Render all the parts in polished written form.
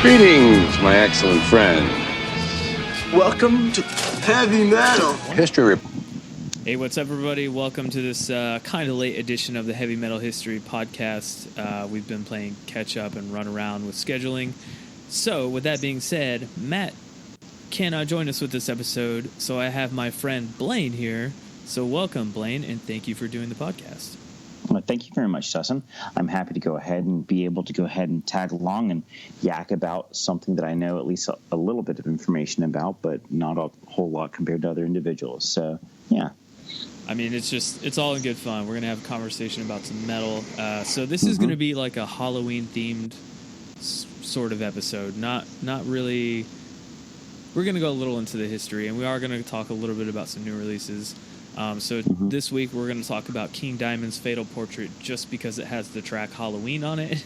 Greetings, my excellent friend. Welcome to Heavy Metal History. Hey, what's up, everybody? Welcome to this kind of late edition of the Heavy Metal History podcast. We've been playing catch up and run around with scheduling. So, with that being said, Matt cannot join us with this episode, so I have my friend Blaine here. So, welcome, Blaine, and thank you for doing the podcast. Well, thank you very much, Dustin. I'm happy to go ahead and be able to go ahead and tag along and yak about something that I know at least a little bit of information about, but not a whole lot compared to other individuals. So, yeah. I mean, it's all in good fun. We're going to have a conversation about some metal. So this is going to be like a Halloween-themed sort of episode. Not really. We're going to go a little into the history, and we are going to talk a little bit about some new releases. This week we're going to talk about King Diamond's Fatal Portrait just because it has the track Halloween on it.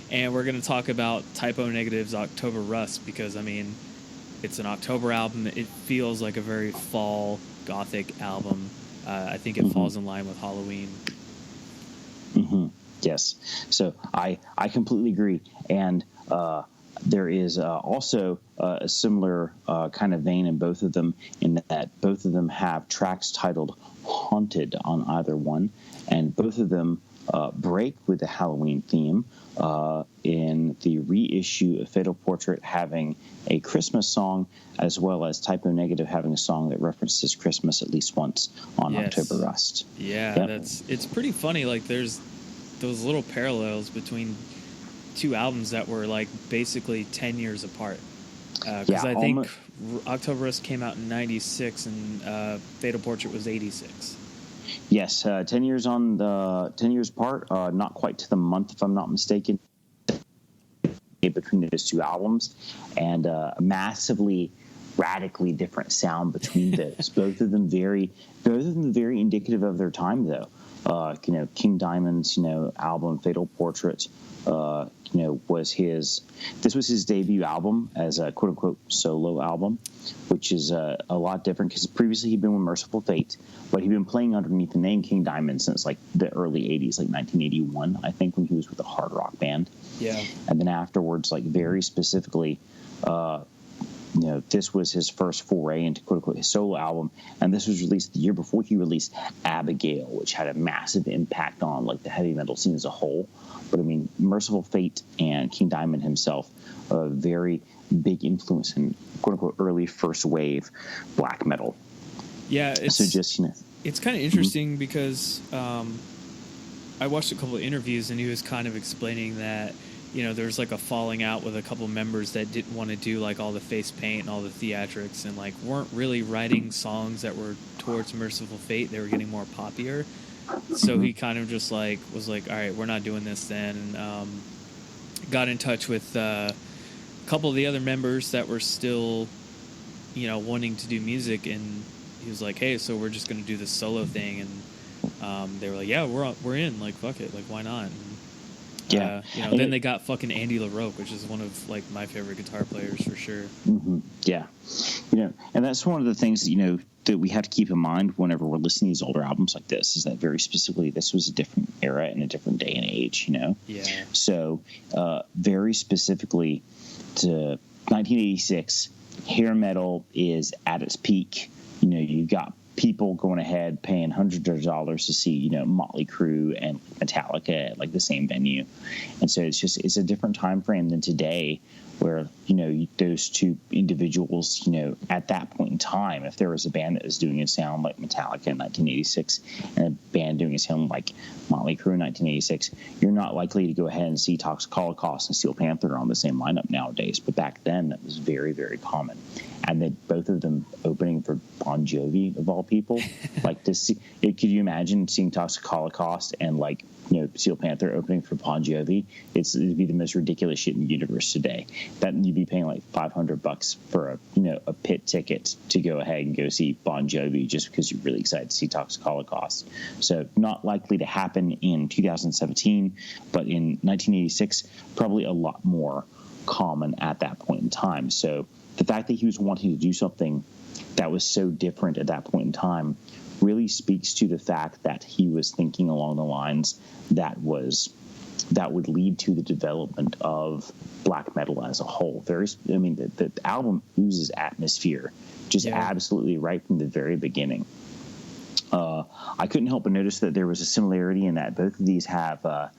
And we're going to talk about Typo Negative's October Rust because, I mean, it's an October album. It feels like a very fall gothic album. I think it falls in line with Halloween. Yes. So I completely agree. And there is also a similar kind of vein in both of them, in that both of them have tracks titled Haunted on either one, and both of them break with the Halloween theme in the reissue of Fatal Portrait having a Christmas song, as well as Typo Negative having a song that references Christmas at least once on October Rust. Yeah, yep. It's pretty funny. Like, there's those little parallels between two albums that were like basically 10 years apart, because I think October Rust came out in 96 and Fatal Portrait was 86. Yes, 10 years apart, not quite to the month if I'm not mistaken, between those two albums, and a massively radically different sound between those. both of them very indicative of their time, though. King Diamond's album Fatal Portrait was his debut album as a quote unquote solo album, which is a lot different because previously he'd been with Merciful Fate, but he'd been playing underneath the name King Diamond since like the early 80s, like 1981, I think, when he was with a hard rock band. Yeah. And then afterwards, like very specifically, this was his first foray into quote-unquote his solo album, and this was released the year before he released Abigail, which had a massive impact on like the heavy metal scene as a whole. But I mean, Merciful Fate and King Diamond himself, a very big influence in quote-unquote early first wave black metal. Yeah, it's kind of interesting because I watched a couple of interviews and he was kind of explaining that there's like a falling out with a couple members that didn't want to do like all the face paint and all the theatrics and like weren't really writing songs that were towards Merciful Fate. They were getting more poppier. So he kind of just like was like, all right, we're not doing this then. And got in touch with a couple of the other members that were still, wanting to do music. And he was like, hey, so we're just going to do this solo thing. And they were like, yeah, we're in. Like, fuck it. Like, why not? And, then they got fucking Andy LaRocque, which is one of like my favorite guitar players for sure. Yeah, and that's one of the things that we have to keep in mind whenever we're listening to these older albums like this, is that very specifically this was a different era and a different day and age. Yeah. So very specifically to 1986, hair metal is at its peak. You got people going ahead paying hundreds of dollars to see Motley Crue and Metallica at like the same venue, and so it's a different time frame than today, where those two individuals at that point in time, if there was a band that was doing a sound like Metallica in 1986 and a band doing a sound like Motley Crue in 1986, you're not likely to go ahead and see Toxic Holocaust and Steel Panther on the same lineup nowadays, but back then that was very, very common. And then both of them opening for Bon Jovi, of all people. Like, could you imagine seeing Toxic Holocaust and like Steel Panther opening for Bon Jovi? It'd be the most ridiculous shit in the universe today. That you'd be paying like $500 for a pit ticket to go ahead and go see Bon Jovi just because you're really excited to see Toxic Holocaust. So not likely to happen in 2017, but in 1986, probably a lot more common at that point in time. So the fact that he was wanting to do something that was so different at that point in time really speaks to the fact that he was thinking along the lines that was that would lead to the development of black metal as a whole. The album oozes atmosphere, just absolutely right from the very beginning. I couldn't help but notice that there was a similarity in that both of these have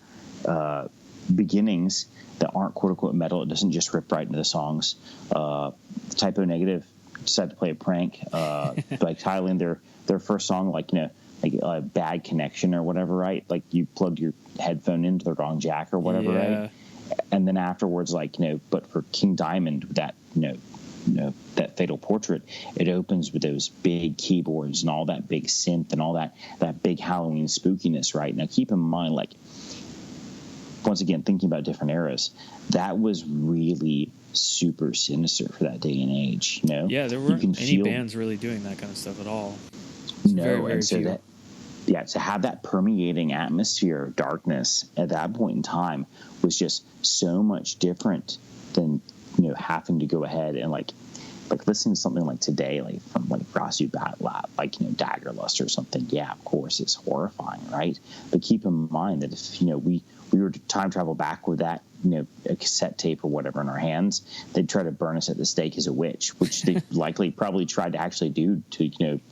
beginnings that aren't quote-unquote metal. It doesn't just rip right into the songs. Typo Negative decided to play a prank. Like Thailand, their first song, like a bad connection or whatever, right? Like you plugged your headphone into the wrong jack or whatever, right? And then afterwards, but for King Diamond, that that Fatal Portrait, it opens with those big keyboards and all that big synth and all that big Halloween spookiness, right? Now keep in mind, once again, thinking about different eras, that was really super sinister for that day and age. Yeah, there weren't any bands really doing that kind of stuff at all. Very, very few. To have that permeating atmosphere of darkness at that point in time was just so much different than having to go ahead and like listening to something like today, from Rasu Batlab, Dagger Lust or something. Yeah, of course it's horrifying, right? But keep in mind that if we were to time travel back with that a cassette tape or whatever in our hands, they'd try to burn us at the stake as a witch, which they probably tried to actually do to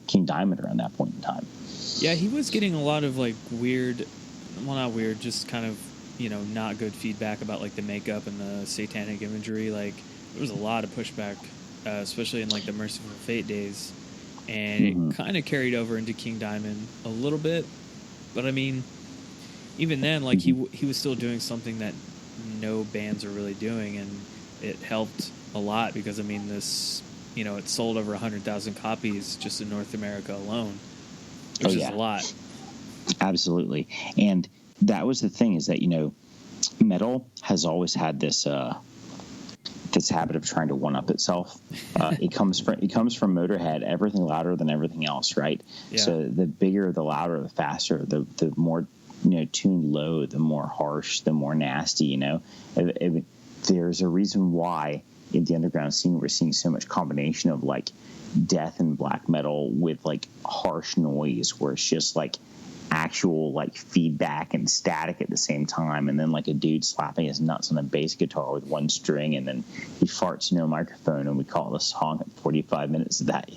King Diamond around that point in time. Yeah, he was getting a lot of weird, well, not weird, just kind of not good feedback about the makeup and the satanic imagery. There was a lot of pushback, especially in the Merciful Fate days, and it kind of carried over into King Diamond a little bit. But I mean, even then, he was still doing something that no bands are really doing, and it helped a lot because this it sold over 100,000 copies just in North America alone, which is a lot. Absolutely. And that was the thing, is that metal has always had this habit of trying to one up itself. It comes from Motorhead, everything louder than everything else, right? Yeah. So the bigger, the louder, the faster, the more tuned low, the more harsh, the more nasty. There's a reason why in the underground scene we're seeing so much combination of death and black metal with harsh noise, where it's just actual feedback and static at the same time, and then a dude slapping his nuts on a bass guitar with one string, and then he farts a microphone, and we call the song at 45 minutes of that.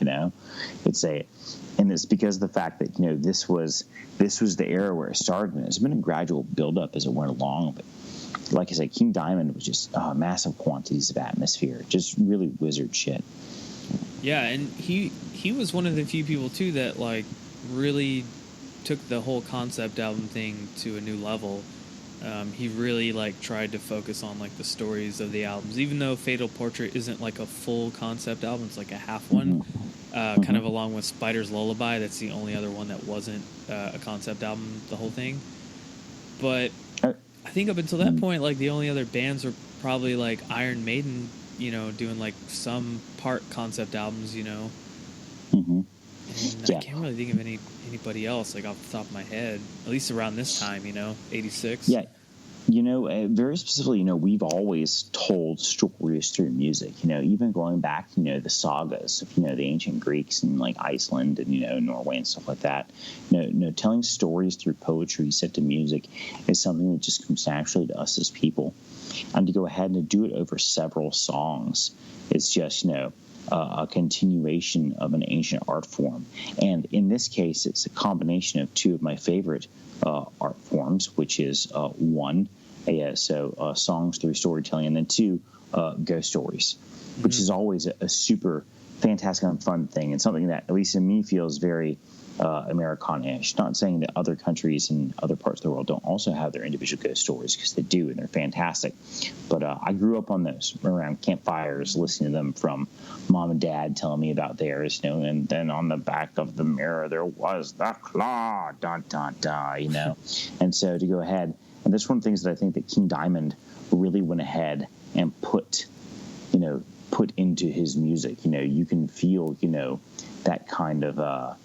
And it's because of the fact that this was the era where it started, and it's been a gradual build-up as it went along. But like I said, King Diamond was just massive quantities of atmosphere, just really wizard shit. Yeah, and he was one of the few people too that really took the whole concept album thing to a new level. He really tried to focus on the stories of the albums, even though Fatal Portrait isn't a full concept album. It's a half one, kind of along with Spider's Lullaby. That's the only other one that wasn't a concept album, the whole thing. But I think up until that point, the only other bands were probably Iron Maiden, doing some part concept albums, And I can't really think of anybody else off the top of my head, at least around this time, 86. Yeah. Very specifically, we've always told stories through music, even going back to, the sagas of, the ancient Greeks and Iceland and, Norway and stuff like that. Telling stories through poetry set to music is something that just comes naturally to us as people. And to go ahead and to do it over several songs is just, a continuation of an ancient art form. And in this case, it's a combination of two of my favorite art forms, which is one, songs through storytelling, and then two, ghost stories, which is always a super fantastic and fun thing, and something that, at least in me, feels very Americana-ish. Not saying that other countries and other parts of the world don't also have their individual ghost stories, because they do, and they're fantastic. But I grew up on those around campfires, listening to them from mom and dad telling me about theirs, and then on the back of the mirror there was the claw, dun dun dun, And so to go ahead, and that's one of the things that I think that King Diamond really went ahead and put into his music. You can feel, that kind of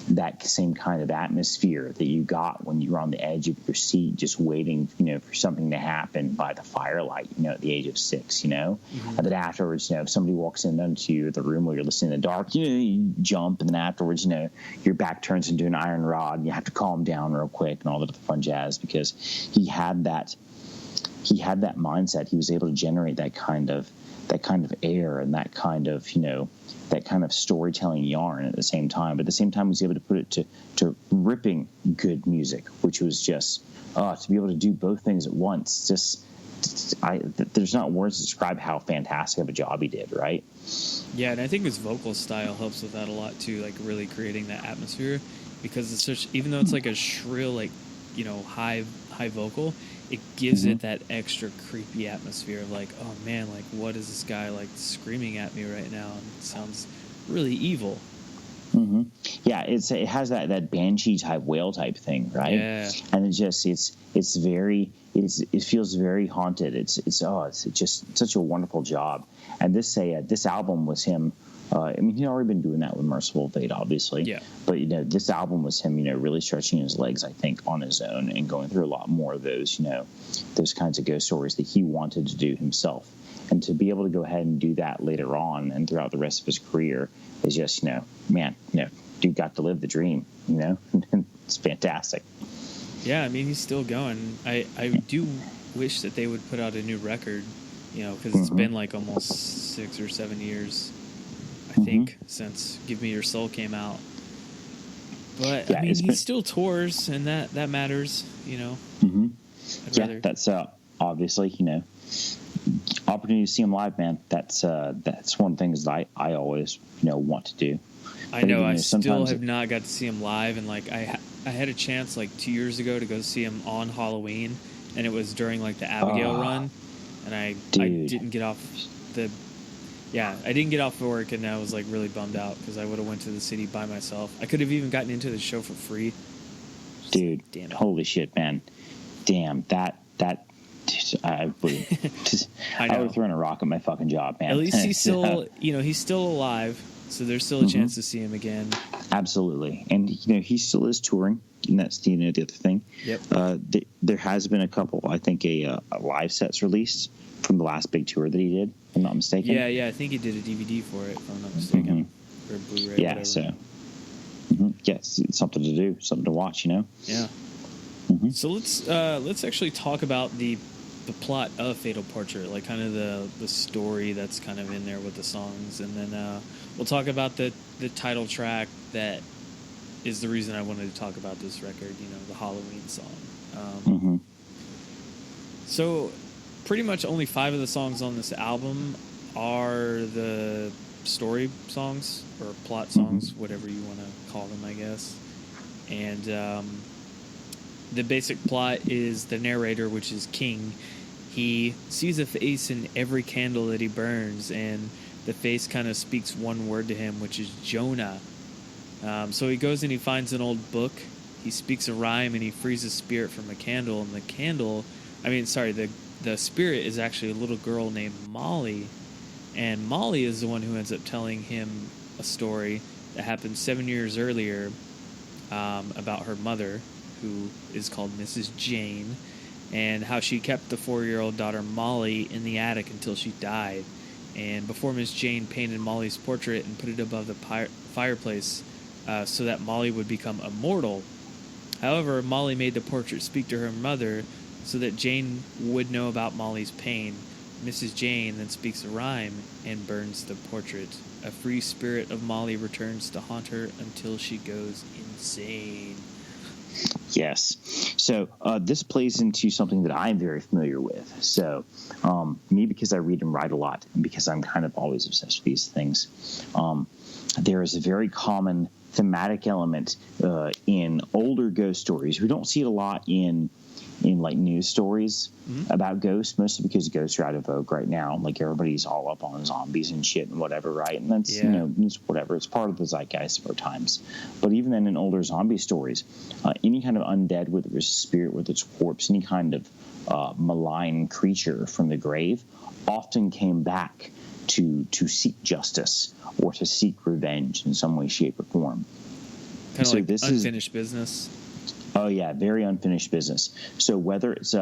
that same kind of atmosphere that you got when you were on the edge of your seat, just waiting, for something to happen by the firelight, at the age of 6, And then afterwards, if somebody walks into the room where you're listening in the dark, you jump, and then afterwards, your back turns into an iron rod, and you have to calm down real quick and all that fun jazz, because he had that he had that mindset. He was able to generate that kind of air and that kind of, that kind of storytelling yarn at the same time. But at the same time, he was able to put it to ripping good music, which was just to be able to do both things at once. There's not words to describe how fantastic of a job he did, right? Yeah, and I think his vocal style helps with that a lot too, like really creating that atmosphere, because it's such, even though it's like a shrill, like, high vocal, it gives it that extra creepy atmosphere of like, oh man, like what is this guy like screaming at me right now? And it sounds really evil. Mm-hmm. Yeah, it has that banshee type whale type thing, right? Yeah. And it feels very haunted. It's just such a wonderful job. And this album was him. He'd already been doing that with Merciful Fate, obviously. Yeah. But this album was him, really stretching his legs, I think, on his own and going through a lot more of those, those kinds of ghost stories that he wanted to do himself. And to be able to go ahead and do that later on and throughout the rest of his career is just, dude got to live the dream, It's fantastic. Yeah, he's still going. I do wish that they would put out a new record, because it's been like almost 6 or 7 years, I think, since Give Me Your Soul came out. But, yeah, he still tours, and that matters, That's obviously, opportunity to see him live, man. That's one of the things that I always want to do. I know. I still have not got to see him live, and like I had a chance like 2 years ago to go see him on Halloween, and it was during like the Abigail run, and I didn't get off I didn't get off work, and I was like really bummed out because I would have went to the city by myself. I could have even gotten into the show for free. Dude, damn it. Holy shit, man! Damn that. I would have thrown a rock at my fucking job, man. At least he's still, he's still alive, so there's still a chance to see him again. Absolutely, and he still is touring, and that's the other thing. Yep. There has been a couple, I think, a live sets released from the last big tour that he did. If I'm not mistaken. Yeah, I think he did a DVD for it, if I'm not mistaken, or Blu-ray. Yeah, whatever. so yes, it's something to do, something to watch, Yeah. So let's actually talk about the plot of Fatal Portrait, like kind of the story that's kind of in there with the songs, and then we'll talk about the title track that is the reason I wanted to talk about this record, the Halloween song. So pretty much only 5 of the songs on this album are the story songs or plot songs, whatever you want to call them, I guess. And the basic plot is the narrator, which is King. He sees a face in every candle that he burns, and the face kind of speaks one word to him, which is Jonah. So he goes and he finds an old book. He speaks a rhyme, and he frees a spirit from a candle. And the spirit is actually a little girl named Molly. And Molly is the one who ends up telling him a story that happened 7 years earlier about her mother, who is called Mrs. Jane, and how she kept the 4-year-old daughter Molly in the attic until she died. And before Miss Jane painted Molly's portrait and put it above the fireplace so that Molly would become immortal. However, Molly made the portrait speak to her mother so that Jane would know about Molly's pain. Mrs. Jane then speaks a rhyme and burns the portrait. A free spirit of Molly returns to haunt her until she goes insane. Yes. So this plays into something that I'm very familiar with. So me, because I read and write a lot, and because I'm kind of always obsessed with these things, there is a very common thematic element in older ghost stories. We don't see it a lot in like news stories about ghosts, mostly because ghosts are out of vogue right now. Like everybody's all up on zombies and shit and whatever, right? And that's it's whatever. It's part of the zeitgeist of our times. But even then, in older zombie stories, any kind of undead, whether it was a spirit with its corpse, any kind of malign creature from the grave, often came back to seek justice or to seek revenge in some way, shape, or form. Kind of like this unfinished business. Oh, yeah, very unfinished business. So whether it's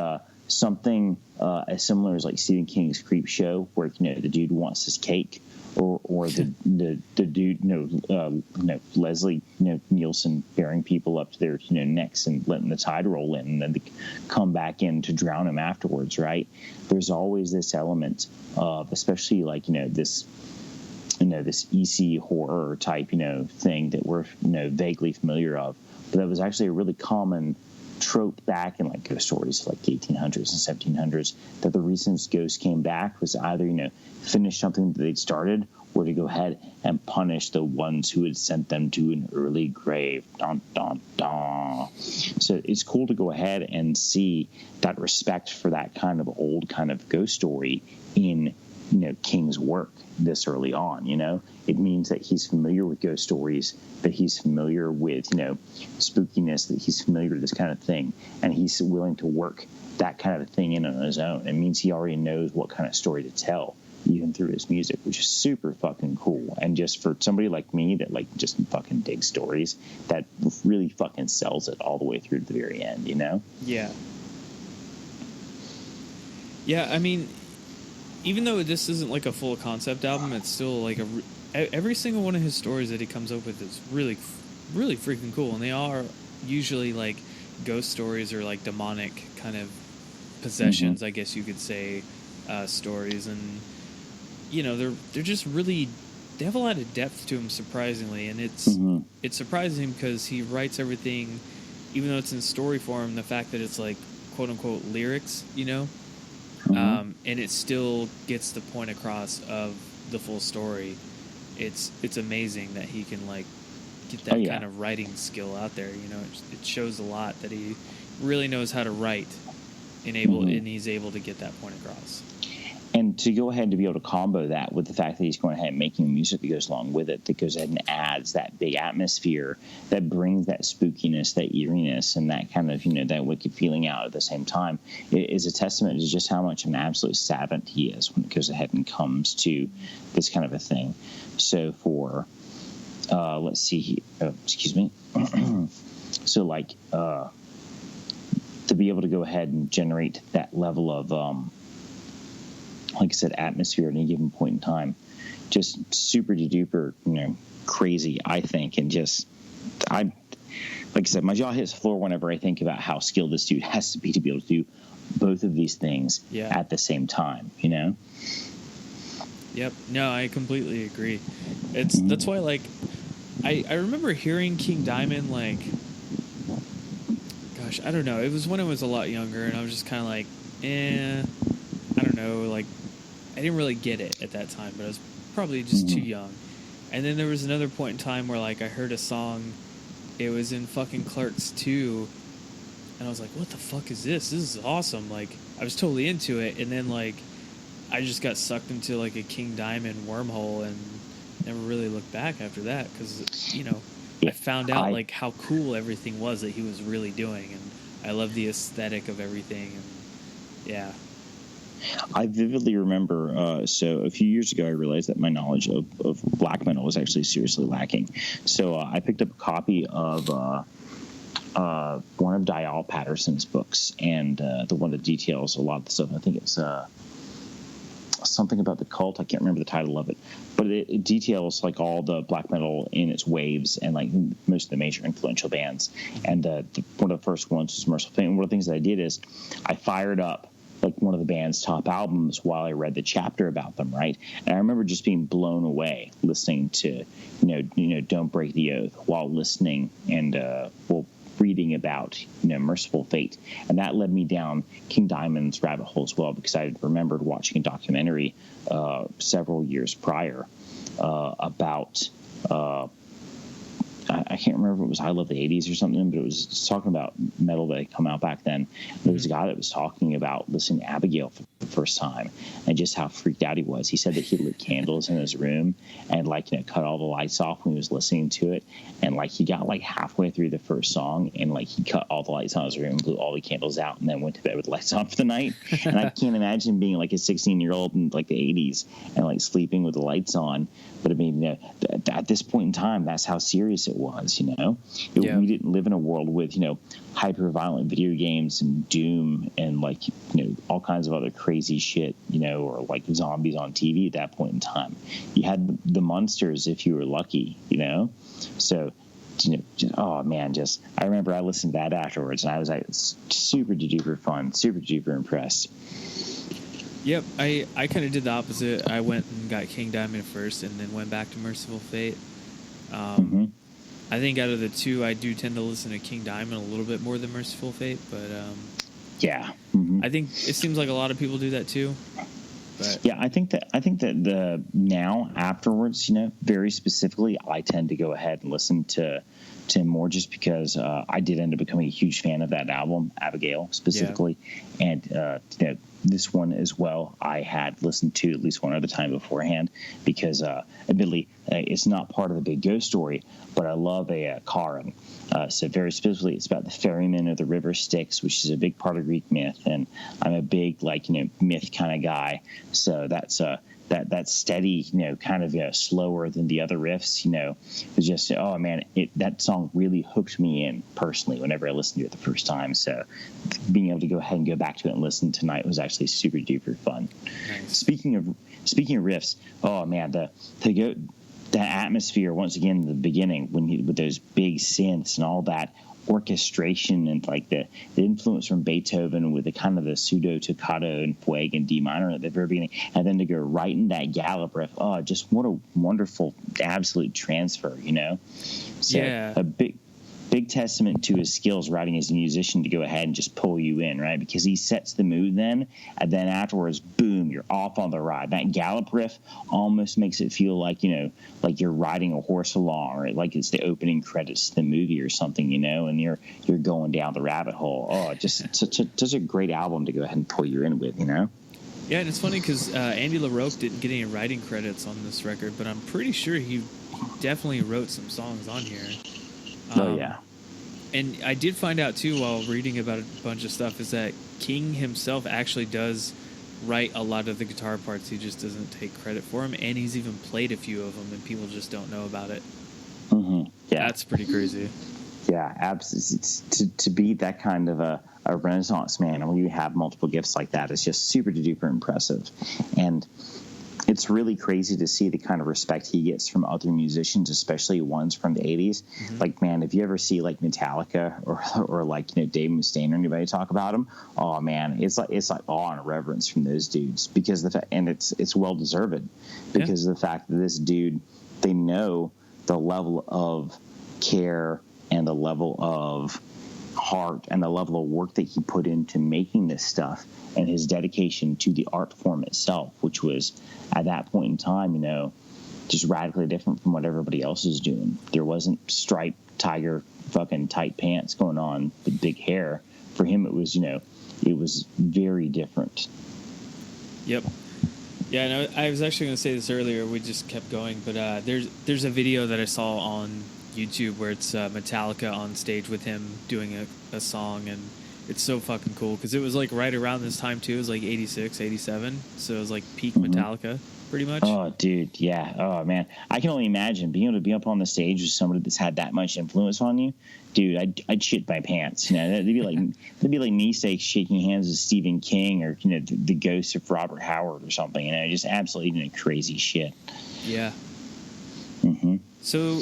something as similar as like Stephen King's Creep Show, where the dude wants his cake, or the dude Leslie Nielsen bearing people up to their necks and letting the tide roll in, and then they come back in to drown him afterwards, right? There's always this element of, especially like this EC horror type thing that we're vaguely familiar of, but that was actually a really common trope back in like ghost stories like 1800s and 1700s, that the reasons ghosts came back was either finish something that they'd started, or to go ahead and punish the ones who had sent them to an early grave. Dun, dun, dun. So it's cool to go ahead and see that respect for that kind of old kind of ghost story in King's work this early on. It means that he's familiar with ghost stories, that he's familiar with spookiness, that he's familiar with this kind of thing, and he's willing to work that kind of thing in on his own. It means he already knows what kind of story to tell, even through his music, which is super fucking cool. And just for somebody like me that like just fucking digs stories, that really fucking sells it all the way through to the very end. Yeah, I mean, even though this isn't like a full concept album, it's still like every single one of his stories that he comes up with is really, really freaking cool. And they are usually like ghost stories or like demonic kind of possessions, I guess you could say, stories. And, they're just really, they have a lot of depth to them, surprisingly. And it's surprising because he writes everything, even though it's in story form, the fact that it's like quote unquote lyrics, and it still gets the point across of the full story. It's amazing that he can like get that kind of writing skill out there. It shows a lot that he really knows how to write and he's able to get that point across. And to go ahead and to be able to combo that with the fact that he's going ahead and making music that goes along with it, that goes ahead and adds that big atmosphere, that brings that spookiness, that eeriness, and that kind of, that wicked feeling out at the same time, it is a testament to just how much an absolute savant he is when it goes ahead and comes to this kind of a thing. So for, let's see, excuse me. So like, to be able to go ahead and generate that level of, like I said, atmosphere at any given point in time, just super duper, crazy, I think. And just, like I said, my jaw hits the floor whenever I think about how skilled this dude has to be able to do both of these things at the same time, Yep. No, I completely agree. That's why, like, I remember hearing King Diamond, like, gosh, I don't know. It was when I was a lot younger, and I was just kind of like, I don't know, like, I didn't really get it at that time, but I was probably just too young. And then there was another point in time where, like, I heard a song, it was in fucking Clerks 2, and I was like, what the fuck is this? This is awesome. Like, I was totally into it, and then, like, I just got sucked into, like, a King Diamond wormhole and never really looked back after that, because, I found out, like, how cool everything was that he was really doing, and I love the aesthetic of everything, and, yeah. I vividly remember, so a few years ago, I realized that my knowledge of black metal was actually seriously lacking. So I picked up a copy of one of Dial Patterson's books, and the one that details a lot of the stuff. I think it's something about the cult. I can't remember the title of it, but it details like all the black metal in its waves and like most of the major influential bands. And one of the first ones was Merciful Fate. And one of the things that I did is I fired up like one of the band's top albums while I read the chapter about them, right? And I remember just being blown away listening to, Don't Break the Oath while listening and, reading about, Merciful Fate. And that led me down King Diamond's rabbit hole as well, because I remembered watching a documentary several years prior about I can't remember if it was I Love the 80s or something, but it was talking about metal that had come out back then. There was a guy that was talking about listening to Abigail for the first time, and just how freaked out he was. He said that he lit candles in his room and cut all the lights off when he was listening to it, and he got halfway through the first song and he cut all the lights on his room, blew all the candles out, and then went to bed with the lights on for the night. And I can't imagine being a 16-year-old in the 80s and sleeping with the lights on. But I mean, at this point in time, that's how serious it was. We didn't live in a world with hyper violent video games and Doom and all kinds of other crazy shit, or zombies on TV at that point in time. You had the monsters if you were lucky, So, oh man, I remember I listened to that afterwards, and I was super duper fun, super duper impressed. Yep, I kind of did the opposite. I went and got King Diamond first, and then went back to Merciful Fate. I think out of the two, I do tend to listen to King Diamond a little bit more than Merciful Fate, but yeah, I think it seems like a lot of people do that too. But yeah, I think that the now afterwards, very specifically, I tend to go ahead and listen to him more, just because I did end up becoming a huge fan of that album, Abigail specifically, and this one as well. I had listened to at least one other time beforehand, because admittedly it's not part of the big ghost story, but I love a Karen. So very specifically, it's about the ferryman of the river Styx, which is a big part of Greek myth, and I'm a big myth kind of guy. So that's steady, kind of slower than the other riffs. It's just, oh man, that song really hooked me in personally whenever I listened to it the first time. So being able to go ahead and go back to it and listen tonight was actually super duper fun. Nice. Speaking of riffs, oh man, that atmosphere once again in the beginning with those big synths and all that orchestration and the influence from Beethoven with the kind of the pseudo toccata and fugue and D minor at the very beginning, and then to go right in that gallop riff. Oh, just what a wonderful absolute transfer, So yeah. A big testament to his skills writing as a musician to go ahead and just pull you in, right? Because he sets the mood then, and then afterwards, boom, you're off on the ride. That gallop riff almost makes it feel like you're riding a horse along, or like it's the opening credits to the movie or something, and you're going down the rabbit hole. Oh, just such a great album to go ahead and pull you in with, Yeah, and it's funny because Andy LaRocque didn't get any writing credits on this record, but I'm pretty sure he definitely wrote some songs on here. Oh, yeah. And I did find out, too, while reading about a bunch of stuff, is that King himself actually does write a lot of the guitar parts. He just doesn't take credit for them, and he's even played a few of them, and people just don't know about it. Mm-hmm. Yeah. That's pretty crazy. Yeah, absolutely. To be that kind of a Renaissance man, and when you have multiple gifts like that, it's just super duper impressive. And it's really crazy to see the kind of respect he gets from other musicians, especially ones from the 80s. Mm-hmm. Man, if you ever see Metallica or Dave Mustaine or anybody talk about him, oh man, it's like awe and reverence from those dudes, because it's well deserved, because of the fact that this dude, they know the level of care and the level of heart and the level of work that he put into making this stuff, and his dedication to the art form itself, which was at that point in time, just radically different from what everybody else is doing. There wasn't striped tiger fucking tight pants going on with big hair. For him, it was, it was very different. Yep. Yeah, no, I was actually going to say this earlier. We just kept going, but there's a video that I saw on YouTube where it's Metallica on stage with him doing a song, and it's so fucking cool because it was right around this time too. It was 86, 87, so it was peak Metallica pretty much. Oh dude, yeah. Oh man, I can only imagine being able to be up on the stage with somebody that's had that much influence on you. Dude, I'd shit my pants. That'd be like me shaking hands with Stephen King or the ghost of Robert Howard or something. Just absolutely crazy shit. Yeah. Mm-hmm. So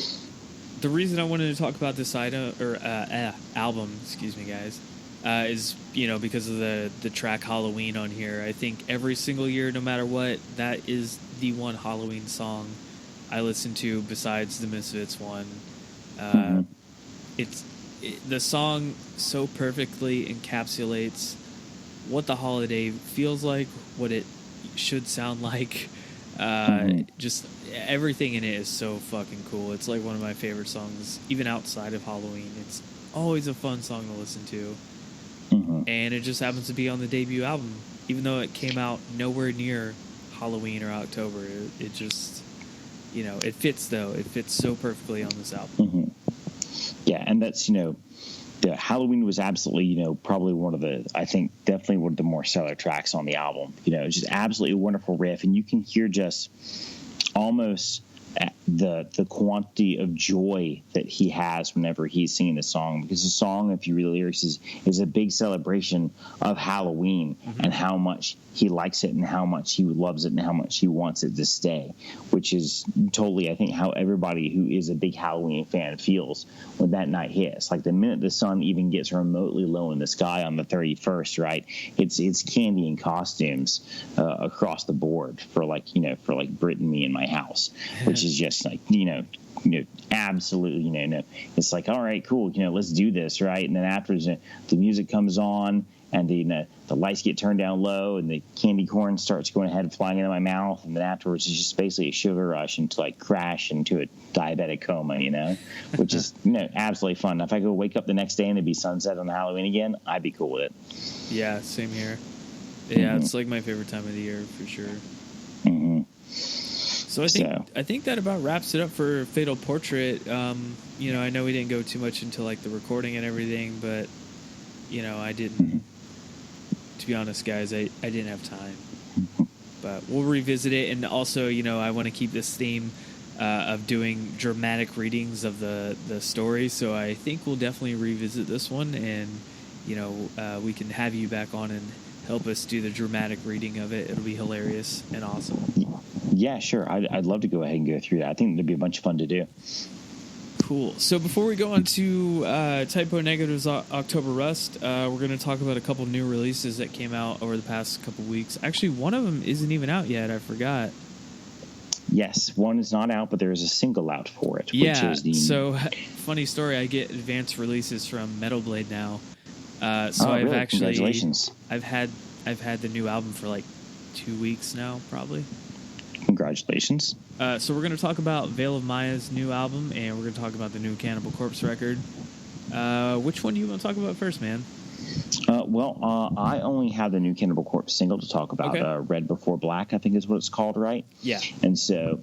the reason I wanted to talk about this album, excuse me, guys, is because of the track Halloween on here. I think every single year, no matter what, that is the one Halloween song I listen to besides the Misfits one. The song so perfectly encapsulates what the holiday feels like, what it should sound like. Just everything in it is so fucking cool. It's one of my favorite songs, even outside of Halloween. It's always a fun song to listen to. And it just happens to be on the debut album even though it came out nowhere near Halloween or October, it just, it fits though. It fits so perfectly on this album. Mm-hmm. Yeah, and that's, the Halloween was absolutely, probably one of the, I think, definitely one of the more stellar tracks on the album. It's just absolutely a wonderful riff, and you can hear just almost the quantity of joy that he has whenever he's singing the song, because the song, if you read the lyrics, is a big celebration of Halloween and how much he likes it and how much he loves it and how much he wants it to stay, which is totally, I think, how everybody who is a big Halloween fan feels when that night hits. Like the minute the sun even gets remotely low in the sky on the 31st, right? It's candy and costumes across the board for Brit and me in my house, which is just like, absolutely, it's like, all right, cool, let's do this, right? And then after the music comes on and the lights get turned down low and the candy corn starts going ahead and flying into my mouth, and then afterwards it's just basically a sugar rush until I crash into a diabetic coma, which is absolutely fun. If I go wake up the next day and it'd be sunset on Halloween again, I'd be cool with it. Yeah, same here. Yeah, It's like my favorite time of the year for sure. Mm-hmm. So I think that about wraps it up for Fatal Portrait. I know we didn't go too much into like the recording and everything, but I didn't. To be honest, guys, I didn't have time. But we'll revisit it, and also I want to keep this theme of doing dramatic readings of the story. So I think we'll definitely revisit this one, and we can have you back on and help us do the dramatic reading of it. It'll be hilarious and awesome. Yeah, sure. I'd love to go ahead and go through that. I think it'd be a bunch of fun to do. Cool. So before we go on to Typo Negative's October Rust, we're going to talk about a couple new releases that came out over the past couple weeks. Actually, one of them isn't even out yet. I forgot. Yes, one is not out, but there is a single out for it. Yeah. Which is So, funny story. I get advanced releases from Metal Blade now. I've really? actually, Congratulations. I've had the new album for like 2 weeks now, probably. Congratulations. So we're going to talk about Veil of Maya's new album, and we're going to talk about the new Cannibal Corpse record. Which one do you want to talk about first, man? I only have the new Cannibal Corpse single to talk about. Okay. Red Before Black, I think is what it's called, right? Yeah. And so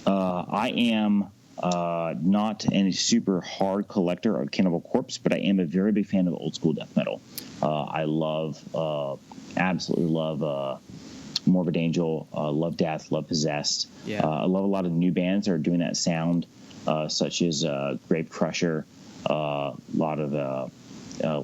I am not any super hard collector of Cannibal Corpse, but I am a very big fan of old school death metal. I absolutely love Morbid Angel, love Death, love Possessed. Yeah. I love a lot of the new bands that are doing that sound, such as Grave Crusher, a lot of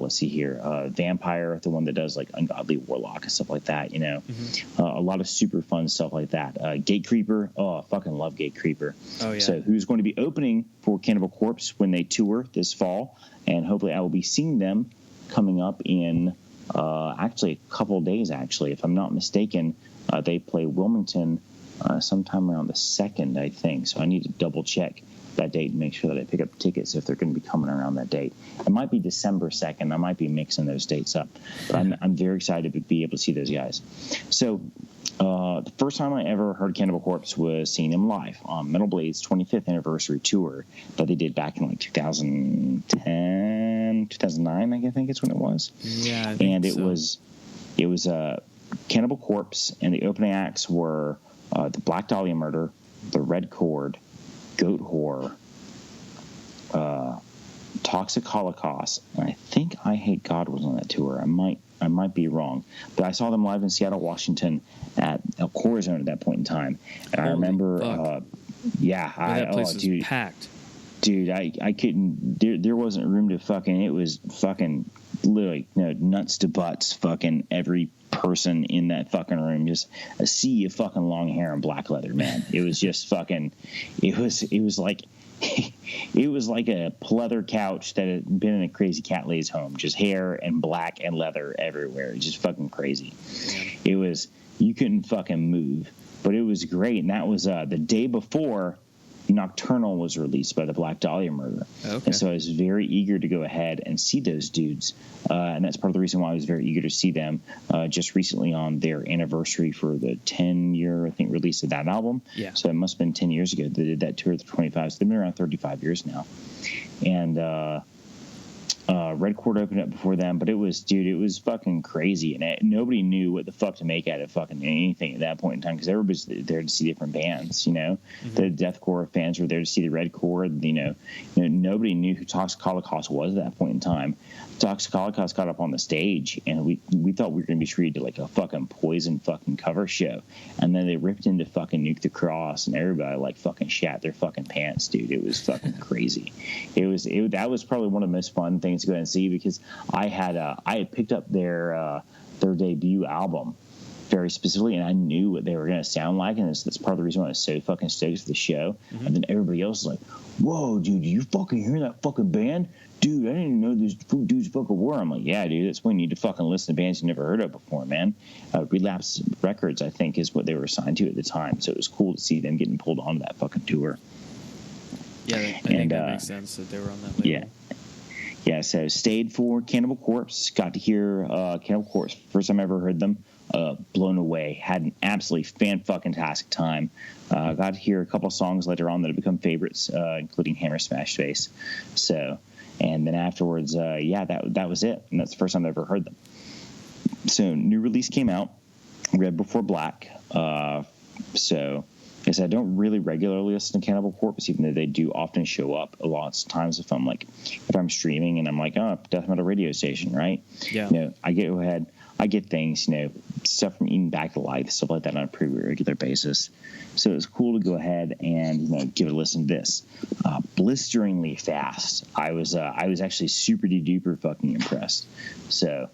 let's see here, Vampire, the one that does like Ungodly Warlock and stuff like that, a lot of super fun stuff like that. Gate Creeper, I fucking love Gate Creeper. Oh, yeah. So who's going to be opening for Cannibal Corpse when they tour this fall, and hopefully I will be seeing them coming up in actually a couple of days, if I'm not mistaken. They play Wilmington sometime around the 2nd, I think. So I need to double check that date and make sure that I pick up tickets if they're going to be coming around that date. It might be December 2nd. I might be mixing those dates up. But I'm very excited to be able to see those guys. So the first time I ever heard Cannibal Corpse was seeing them live on Metal Blade's 25th anniversary tour that they did back in like 2010, 2009, I think it's when it was. Yeah, I and think it was Cannibal Corpse, and the opening acts were the Black Dahlia Murder, the Red Chord, Goat Horror, Toxic Holocaust, and I think I Hate God was on that tour. I might be wrong, but I saw them live in Seattle, Washington at El Corazon at that point in time, and I remember, that place was packed. Dude, I couldn't. There wasn't room to fucking. It was fucking literally nuts to butts. Fucking every person in that fucking room, just a sea of fucking long hair and black leather, man. It was just fucking. It was like. It was like a pleather couch that had been in a crazy cat lady's home. Just hair and black and leather everywhere. Just fucking crazy. It was. You couldn't fucking move, but it was great. And that was the day before Nocturnal was released by the Black Dahlia Murder. Okay. And so I was very eager to go ahead and see those dudes. And that's part of the reason why I was very eager to see them just recently on their anniversary for the 10-year, I think, release of that album. Yeah. So it must have been 10 years ago they did that tour of the 25. So they've been around 35 years now. And Red Court opened up before them, but it was fucking crazy, and nobody knew what the fuck to make out of fucking anything at that point in time because everybody's there to see different bands. Mm-hmm. The deathcore fans were there to see the Red Court. Nobody knew who Toxic Holocaust was at that point in time. Toxic Holocaust got up on the stage, and we thought we were going to be treated like a fucking Poison fucking cover show, and then they ripped into fucking Nuke the Cross, and everybody like fucking shat their fucking pants, dude. It was fucking crazy. That was probably one of the most fun things to go and see because I had picked up their debut album very specifically, and I knew what they were going to sound like, and that's part of the reason why I was so fucking stoked for the show. Mm-hmm. And then everybody else is like, "Whoa, dude, you fucking hear that fucking band? Dude, I didn't even know those dudes fucking were." I'm like, "Yeah, dude, that's when you need to fucking listen to bands you never heard of before, man." Relapse Records, I think, is what they were signed to at the time, so it was cool to see them getting pulled onto that fucking tour. Yeah, I think that makes sense that they were on that label. Yeah, so stayed for Cannibal Corpse. Got to hear Cannibal Corpse. First time I ever heard them. Blown away. Had an absolutely fan-fucking-tastic time. Got to hear a couple songs later on that have become favorites, including Hammer Smash Face. So, and then afterwards, that was it. And that's the first time I ever heard them. So, new release came out, Red Before Black. So, I said I don't really regularly listen to Cannibal Corpse, even though they do often show up a lot of times if I'm streaming and I'm like, oh, death metal radio station, right? Yeah. I get things, stuff from Eating Back to Life, stuff like that on a pretty regular basis. So it was cool to go ahead and give it a listen to this. Blisteringly fast. I was actually super duper fucking impressed. So.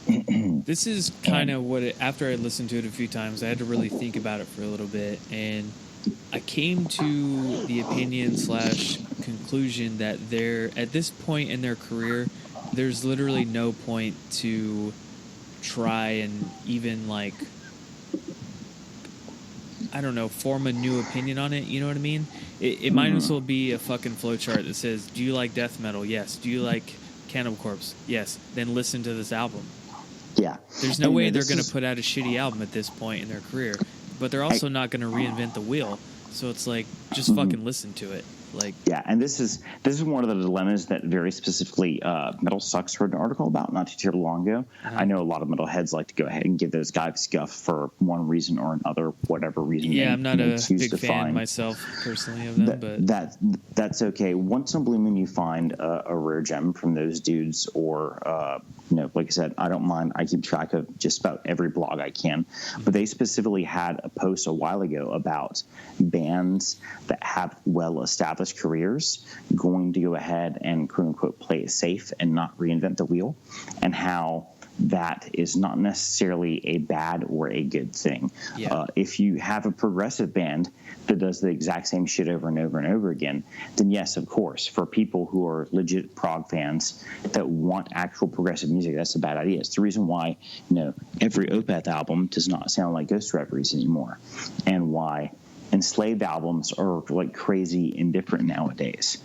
This is kind of after I listened to it a few times, I had to really think about it for a little bit, and I came to the opinion / conclusion that at this point in their career, there's literally no point to try and even form a new opinion on it. You know what I mean? It might as well be a fucking flowchart that says, do you like death metal? Yes. Do you like Cannibal Corpse? Yes. Then listen to this album. Yeah. There's no way they're going to put out a shitty album at this point in their career, but they're also not going to reinvent the wheel. So it's like, just fucking listen to it. Yeah, and this is one of the dilemmas that very specifically Metal Sucks wrote an article about not too terribly long ago. Uh-huh. I know a lot of metalheads like to go ahead and give those guys guff for one reason or another, whatever reason. Yeah, I'm not a big fan myself personally of them, but that's okay. Once in a blue moon, you find a rare gem from those dudes, or like I said, I don't mind. I keep track of just about every blog I can, but they specifically had a post a while ago about bands that have well-established careers going to go ahead and quote-unquote play it safe and not reinvent the wheel, and how that is not necessarily a bad or a good thing. Yeah. If you have a progressive band that does the exact same shit over and over and over again, then yes, of course, for people who are legit prog fans that want actual progressive music, that's a bad idea. It's the reason why every Opeth album does not sound like Ghost Reveries anymore, and why Enslaved albums are like crazy indifferent nowadays.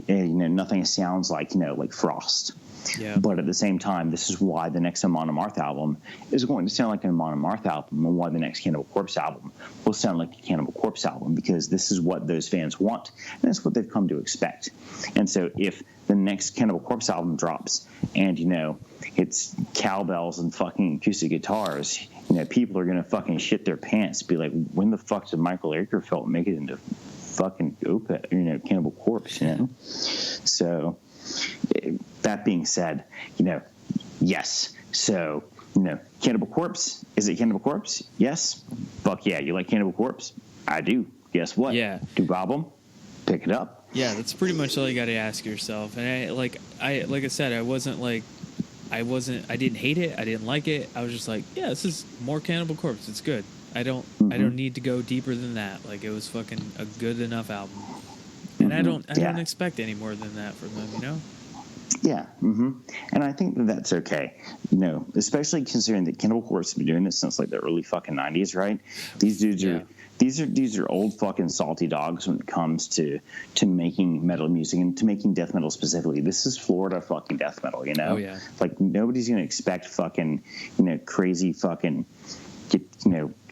Nothing sounds like Frost. Yeah. But at the same time, this is why the next Amon Amarth album is going to sound like an Amon Amarth album, and why the next Cannibal Corpse album will sound like a Cannibal Corpse album, because this is what those fans want, and that's what they've come to expect. And so if the next Cannibal Corpse album drops and, it's cowbells and fucking acoustic guitars, people are going to fucking shit their pants, be like, when the fuck did Michael Akerfeld make it into fucking Opeth, Cannibal Corpse, So that being said, yes. So, Cannibal Corpse, is it Cannibal Corpse? Yes. Fuck yeah. You like Cannibal Corpse? I do. Guess what? Yeah. New album. Pick it up. Yeah, that's pretty much all you got to ask yourself. And I said, I didn't hate it. I didn't like it. I was just like, yeah, this is more Cannibal Corpse. It's good. I don't need to go deeper than that. It was fucking a good enough album. And I don't expect any more than that from them, Yeah, and I think that's okay, especially considering that Cannibal Corpse has been doing this since the early fucking 90s, right? These dudes are these are old fucking salty dogs when it comes to making metal music and to making death metal specifically. This is Florida fucking death metal, Oh yeah. Nobody's gonna expect fucking crazy fucking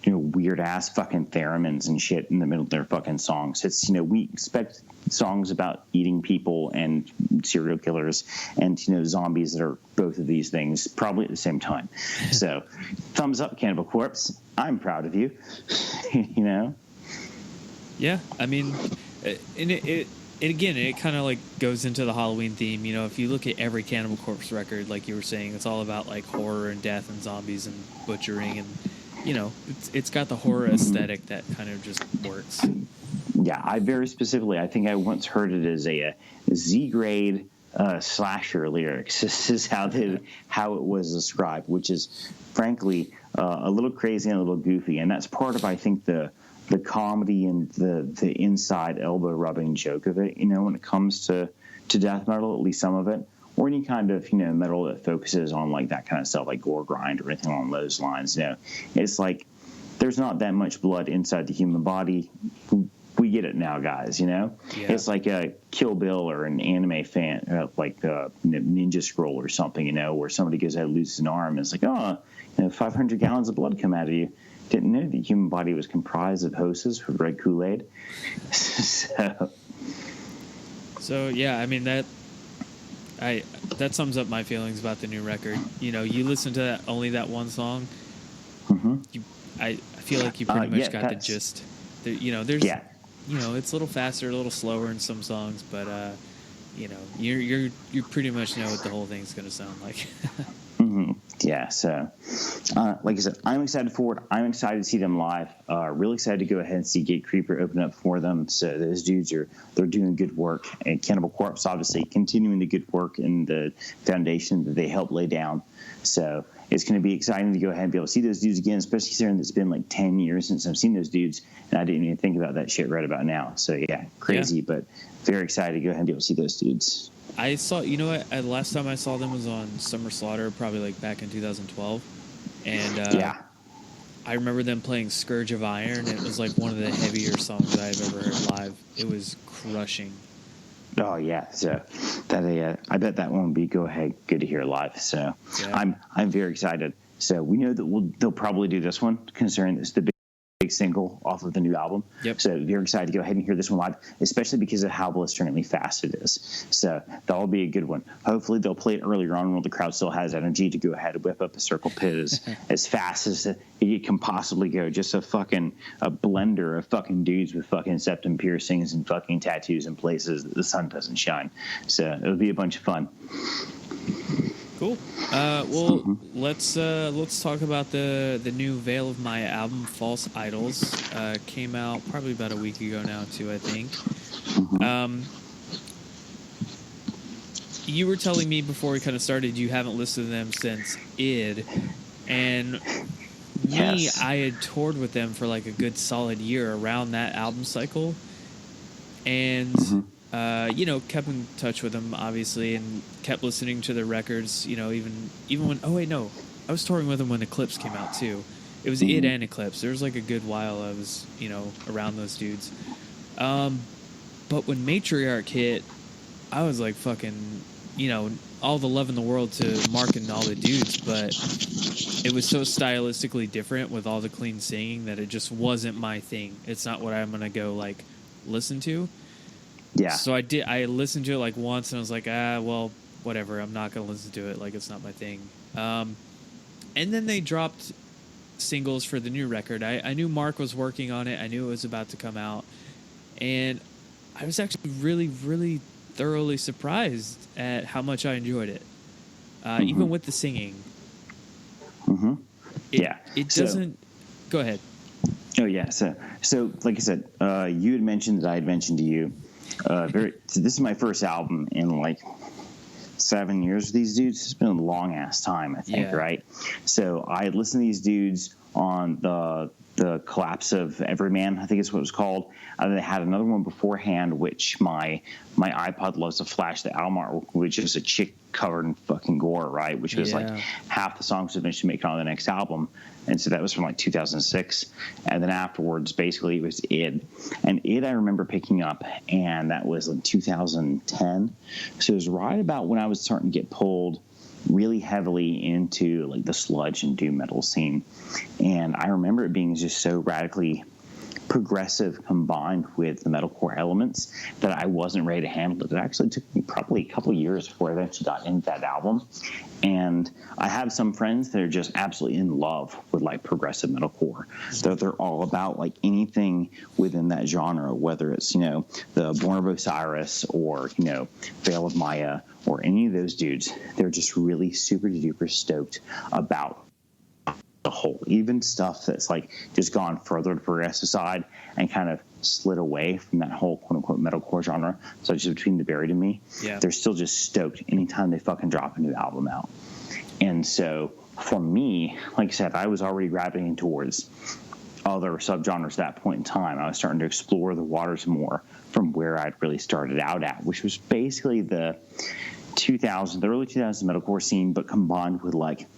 weird ass fucking theremins and shit in the middle of their fucking songs. It's, we expect songs about eating people and serial killers and, zombies that are both of these things probably at the same time. So thumbs up, Cannibal Corpse. I'm proud of you. Yeah. I mean, and it kind of like goes into the Halloween theme. If you look at every Cannibal Corpse record, like you were saying, it's all about like horror and death and zombies and butchering, and it's got the horror aesthetic that kind of just works. Yeah, I think I once heard it as a Z-grade slasher lyrics. This is how it was described, which is frankly a little crazy and a little goofy, and that's part of, I think, the comedy and the inside elbow rubbing joke of it. When it comes to death metal, at least some of it, or any kind of metal that focuses on like that kind of stuff, like gore grind or anything along those lines. It's like there's not that much blood inside the human body. We get it now, guys. Yeah. It's like a Kill Bill or an anime fan, like Ninja Scroll or something. Where somebody goes ahead and loses an arm, and it's like 500 gallons of blood come out of you. Didn't know the human body was comprised of hoses with red Kool-Aid. So yeah, I mean that sums up my feelings about the new record. You listen to only that one song. Mm-hmm. I feel like you pretty much got the gist. There's it's a little faster, a little slower in some songs, but you pretty much know what the whole thing's going to sound like. Mm-hmm. Yeah, so like I said, I'm excited for it. I'm excited to see them live. Really excited to go ahead and see Gate Creeper open up for them. So those dudes they're doing good work, and Cannibal Corpse obviously continuing the good work and the foundation that they helped lay down. So it's going to be exciting to go ahead and be able to see those dudes again, especially considering it's been like 10 years since I've seen those dudes, and I didn't even think about that shit right about now. So yeah, crazy, but very excited to go ahead and be able to see those dudes. I saw, the last time I saw them was on Summer Slaughter, probably like back in 2012. And I remember them playing Scourge of Iron. It was like one of the heavier songs I've ever heard live. It was crushing. Oh yeah, so that I bet that one would be good to hear live. So yeah. I'm very excited. So we know that they'll probably do this one, considering it's the big single off of the new album. Yep. So very excited to go ahead and hear this one live, especially because of how blisteringly fast it is. So that'll be a good one. Hopefully they'll play it earlier on when the crowd still has energy to go ahead and whip up a circle pit as fast as it can possibly go. Just a blender of fucking dudes with fucking septum piercings and fucking tattoos in places that the sun doesn't shine. So it'll be a bunch of fun. Cool. Well, let's talk about the new Veil of Maya album, False Idols. Came out probably about a week ago now, too, I think. You were telling me before we kind of started you haven't listened to them since ID, and me, I had toured with them for like a good solid year around that album cycle, and kept in touch with them obviously, and kept listening to their records. Even when I was touring with them when Eclipse came out too. It was ID and Eclipse. There was like a good while I was around those dudes. But when Matriarch hit, I was like fucking all the love in the world to Mark and all the dudes, but it was so stylistically different with all the clean singing that it just wasn't my thing. It's not what I'm gonna go like listen to. Yeah. So I listened to it like once and I was like, well, whatever. I'm not going to listen to it. Like, it's not my thing. And then they dropped singles for the new record. I knew Mark was working on it. I knew it was about to come out. And I was actually really, really thoroughly surprised at how much I enjoyed it. Even with the singing. It doesn't... Go ahead. Oh, yeah. So like I said, you had mentioned that I had mentioned to you, so this is my first album in like 7 years with these dudes. It's been a long ass time, I think, right? So I listened to these dudes on the Collapse of Everyman, I think is what it was called. They had another one beforehand, which my iPod loves to flash the album art, which is a chick covered in fucking gore, right? Which was like half the songs eventually make it on the next album. And so that was from like 2006. And then afterwards, basically, it was ID. And ID I remember picking up, and that was in 2010. So it was right about when I was starting to get pulled really heavily into like the sludge and doom metal scene. And I remember it being just so radically progressive combined with the metalcore elements that I wasn't ready to handle it. It actually took me probably a couple years before I eventually got into that album. And I have some friends that are just absolutely in love with like progressive metalcore. So they're all about like anything within that genre, whether it's, the Born of Osiris or, Veil of Maya or any of those dudes. They're just really super duper stoked about the whole, even stuff that's like just gone further to the progressive side and kind of slid away from that whole quote unquote metalcore genre, such as Between the Buried and Me. Yeah. They're still just stoked anytime they fucking drop a new album out. And so for me, like I said, I was already gravitating towards other subgenres at that point in time. I was starting to explore the waters more from where I'd really started out at, which was basically the early 2000s metalcore scene, but combined with like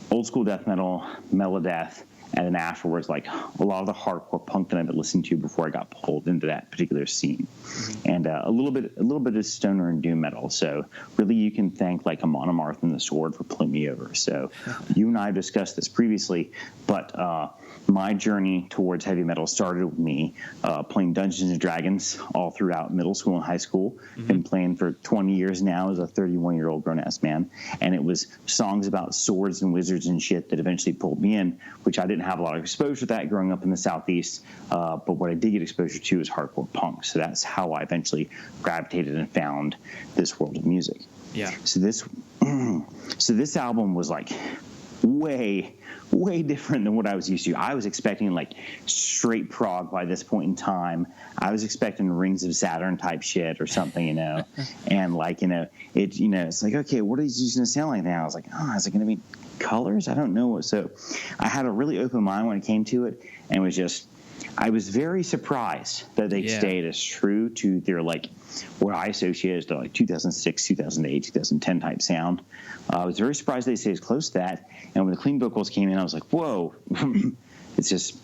old school death metal, melodeath, and then afterwards, like a lot of the hardcore punk that I've been listening to before I got pulled into that particular scene, and a little bit of stoner and doom metal. So really, you can thank like a Monomarth and the Sword for pulling me over. So you and I have discussed this previously, but my journey towards heavy metal started with me playing Dungeons and Dragons all throughout middle school and high school. Been playing for 20 years now as a 31-year-old grown-ass man. And it was songs about swords and wizards and shit that eventually pulled me in, which I didn't have a lot of exposure to that growing up in the Southeast. But what I did get exposure to is hardcore punk. So that's how I eventually gravitated and found this world of music. Yeah. So this album was like way different than what I was used to. I was expecting like straight prog by this point in time. I was expecting Rings of Saturn type shit or something, and like, it's like, okay, what is this going to sound like now? I was like, is it going to be colors? I don't know. So I had a really open mind when it came to it, and I was very surprised that they stayed as true to their like what I associate as the like 2006, 2008, 2010 type sound. I was very surprised they stayed as close to that. And when the clean vocals came in, I was like, whoa. It's just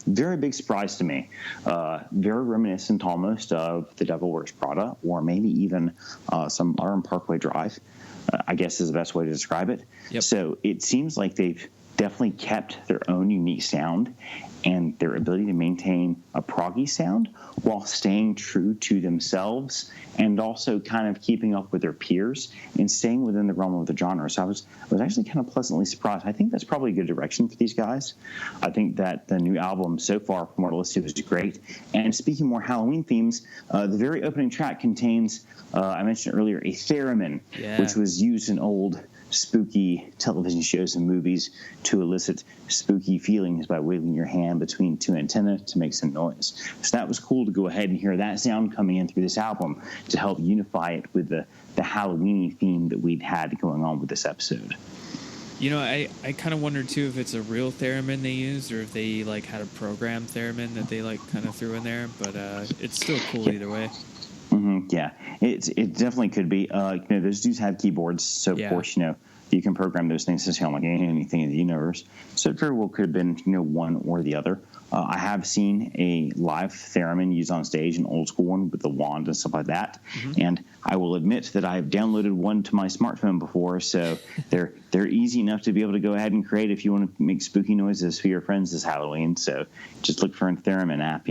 very big surprise to me. Very reminiscent almost of The Devil Wears Prada, or maybe even some RM Parkway Drive, I guess is the best way to describe it. Yep. So it seems like they've definitely kept their own unique sound and their ability to maintain a proggy sound while staying true to themselves and also kind of keeping up with their peers and staying within the realm of the genre. So I was actually kind of pleasantly surprised. I think that's probably a good direction for these guys. I think that the new album so far from what I listened to is great. And speaking more Halloween themes, the very opening track contains, I mentioned earlier, a theremin, which was used in old spooky television shows and movies to elicit spooky feelings by wiggling your hand between two antennae to make some noise. So that was cool to go ahead and hear that sound coming in through this album to help unify it with the Halloween theme that we'd had going on with this episode. I kind of wondered too if it's a real theremin they used or if they like had a programmed theremin that they like kind of threw in there, but it's still cool either way. Yeah, it definitely could be. Those dudes have keyboards, so of course, you can program those things to sound like anything in the universe. So it very well could have been, one or the other. I have seen a live theremin used on stage, an old school one with the wand and stuff like that. And I will admit that I've downloaded one to my smartphone before, so they're easy enough to be able to go ahead and create if you want to make spooky noises for your friends this Halloween. So just look for a theremin app,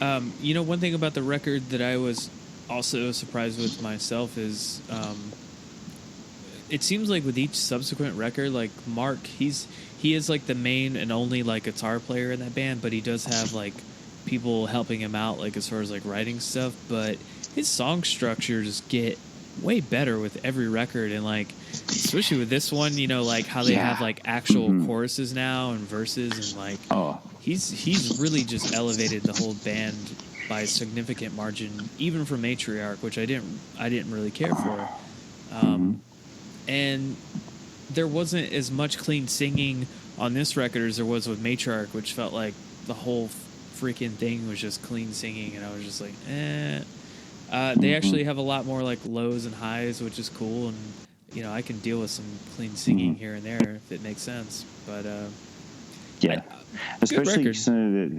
One thing about the record that I was also surprised with myself is it seems like with each subsequent record, like Mark, he is like the main and only like guitar player in that band, but he does have like people helping him out like as far as like writing stuff, but his song structures get way better with every record, and like especially with this one, like how they have like actual choruses now and verses, and like he's really just elevated the whole band by a significant margin, even from Matriarch, which I didn't really care for. And there wasn't as much clean singing on this record as there was with Matriarch, which felt like the whole freaking thing was just clean singing, and I was just like, They actually have a lot more like lows and highs, which is cool, and I can deal with some clean singing here and there if it makes sense. But especially since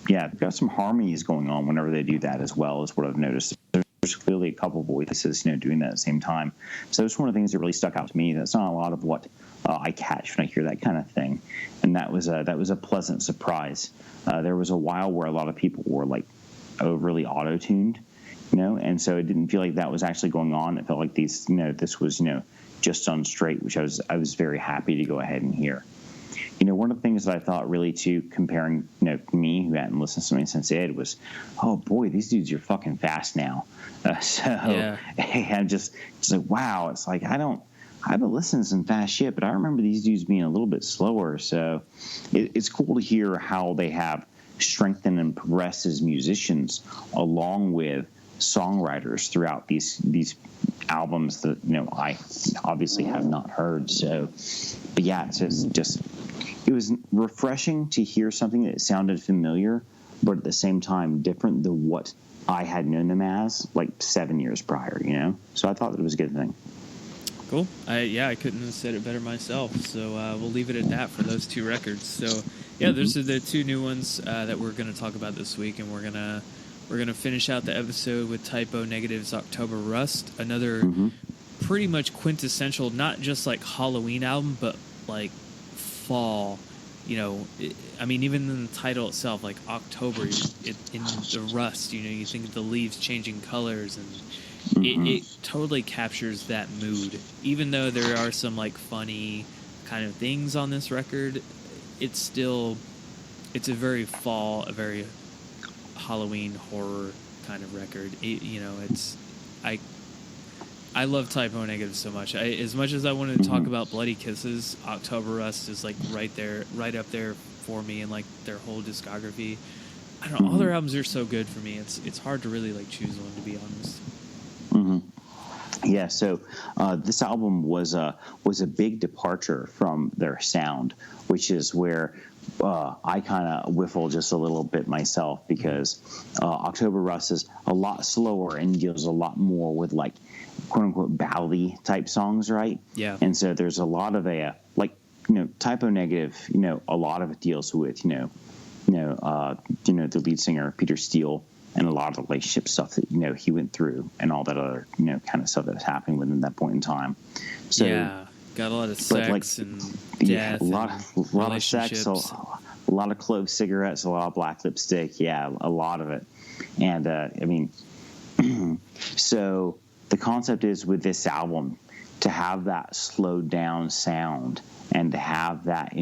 they've got some harmonies going on whenever they do that as well, is what I've noticed. There's there's clearly a couple voices, doing that at the same time. So it's one of the things that really stuck out to me. That's not a lot of what I catch when I hear that kind of thing, and that was a pleasant surprise. There was a while where a lot of people were like overly auto-tuned, and so it didn't feel like that was actually going on. It felt like this was just done straight, which I was very happy to go ahead and hear. One of the things that I thought really too, comparing, me who hadn't listened to something since Ed, was, oh boy, these dudes are fucking fast now. I'm just like, wow. It's like, I haven't listened to some fast shit, but I remember these dudes being a little bit slower. So it's cool to hear how they have strengthened and progressed as musicians along with songwriters throughout these albums that I obviously have not heard. So, but yeah, it was refreshing to hear something that sounded familiar, but at the same time different than what I had known them as like 7 years prior. So I thought that it was a good thing. Cool. I couldn't have said it better myself. So we'll leave it at that for those two records. So yeah, those are the two new ones that we're going to talk about this week, and we're gonna finish out the episode with Typo Negative's October Rust, another pretty much quintessential, not just like Halloween album, but like fall. Even in the title itself, like October, in the rust, you think of the leaves changing colors, and it totally captures that mood. Even though there are some like funny kind of things on this record, it's a very fall, a very Halloween horror kind of record. I love Typo Negative so much. As much as I wanted to talk about Bloody Kisses, October Rust is like right up there for me, and like their whole discography. I don't know, all their albums are so good for me. It's hard to really like choose one, to be honest. Yeah, so this album was a big departure from their sound, which is where I kind of whiffle just a little bit myself, because October Rust is a lot slower and deals a lot more with like quote unquote ballady type songs, right? Yeah. And so there's a lot of Typo Negative, a lot of it deals with the lead singer Peter Steele, and a lot of the relationship stuff that he went through, and all that other kind of stuff that was happening within that point in time. So yeah, got a lot of sex and death, a lot of sex, a lot of clove cigarettes, a lot of black lipstick. Yeah, a lot of it. And so the concept is with this album to have that slowed down sound, and to have that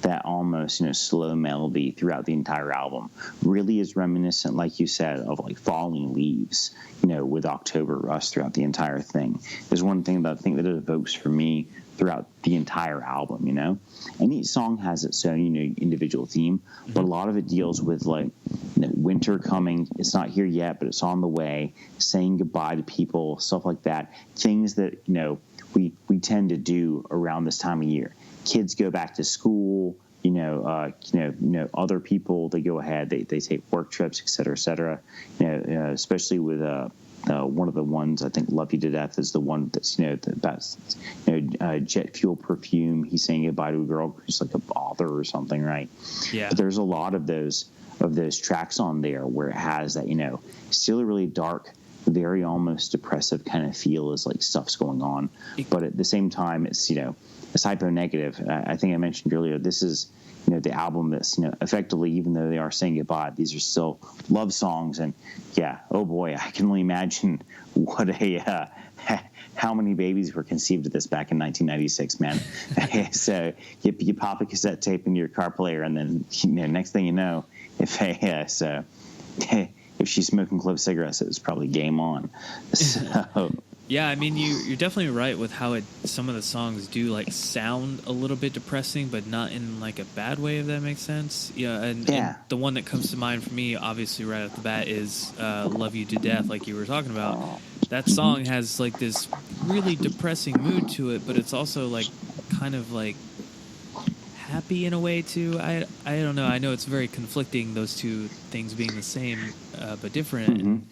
that almost slow melody throughout the entire album really is reminiscent, like you said, of like Falling Leaves, with October Rust throughout the entire thing. There's one thing that I think that it evokes for me throughout the entire album, and each song has its own individual theme, but a lot of it deals with like winter coming, it's not here yet, but it's on the way, saying goodbye to people, stuff like that, things that we tend to do around this time of year. Kids go back to school, other people, they go ahead, they take work trips, et cetera, especially with one of the ones, I think Love You to Death is the one that's, jet fuel perfume. He's saying goodbye to a girl who's like a author or something, right? Yeah. But there's a lot of those tracks on there where it has that, still a really dark, very almost depressive kind of feel as like stuff's going on. But at the same time, it's, it's Typo Negative. I think I mentioned earlier, this is, the album that's, effectively, even though they are saying goodbye, these are still love songs. And yeah, oh boy, I can only imagine what how many babies were conceived of this back in 1996, man. So you pop a cassette tape into your car player, and then next thing you know, if she's smoking clove cigarettes, it was probably game on. So. Yeah, I mean, you're definitely right with how some of the songs do like sound a little bit depressing, but not in like a bad way, if that makes sense. Yeah, and the one that comes to mind for me, obviously, right off the bat, is "Love You to Death," like you were talking about. That song has like this really depressing mood to it, but it's also like kind of like happy in a way too. I don't know. I know it's very conflicting, those two things being the same but different. And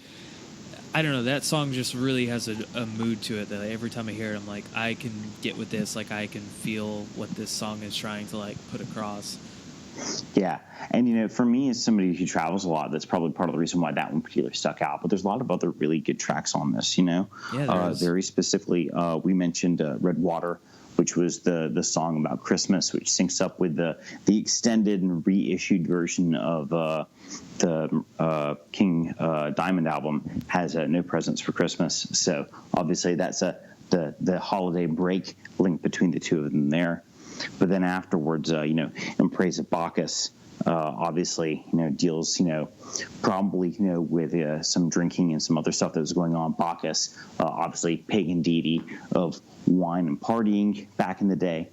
I don't know. That song just really has a mood to it that every time I hear it, I'm like, I can get with this. Like I can feel what this song is trying to like put across. Yeah. And, for me, as somebody who travels a lot, that's probably part of the reason why that one particularly stuck out. But there's a lot of other really good tracks on this, Yeah, there is. Very specifically, we mentioned Red Water, which was the song about Christmas, which syncs up with the extended and reissued version of the King Diamond album, has No Presents for Christmas. So obviously that's the holiday break link between the two of them there. But then afterwards, In Praise of Bacchus, obviously, deals, probably, with some drinking and some other stuff that was going on. Bacchus, obviously, pagan deity of wine and partying back in the day.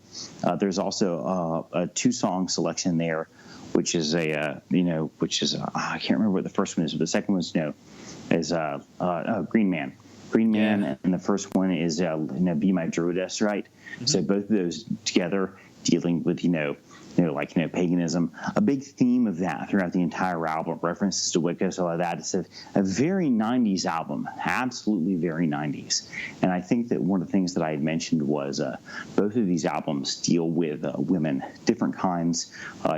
There's also a 2-song selection there, which is I can't remember what the first one is, but the second one is Green Man. Green Man, yeah. And the first one is Be My Druidess, right? Mm-hmm. So both of those together dealing with paganism. A big theme of that throughout the entire album, references to Wicca, so like that. It's a very 90s album, absolutely very 90s. And I think that one of the things that I had mentioned was both of these albums deal with women, different kinds,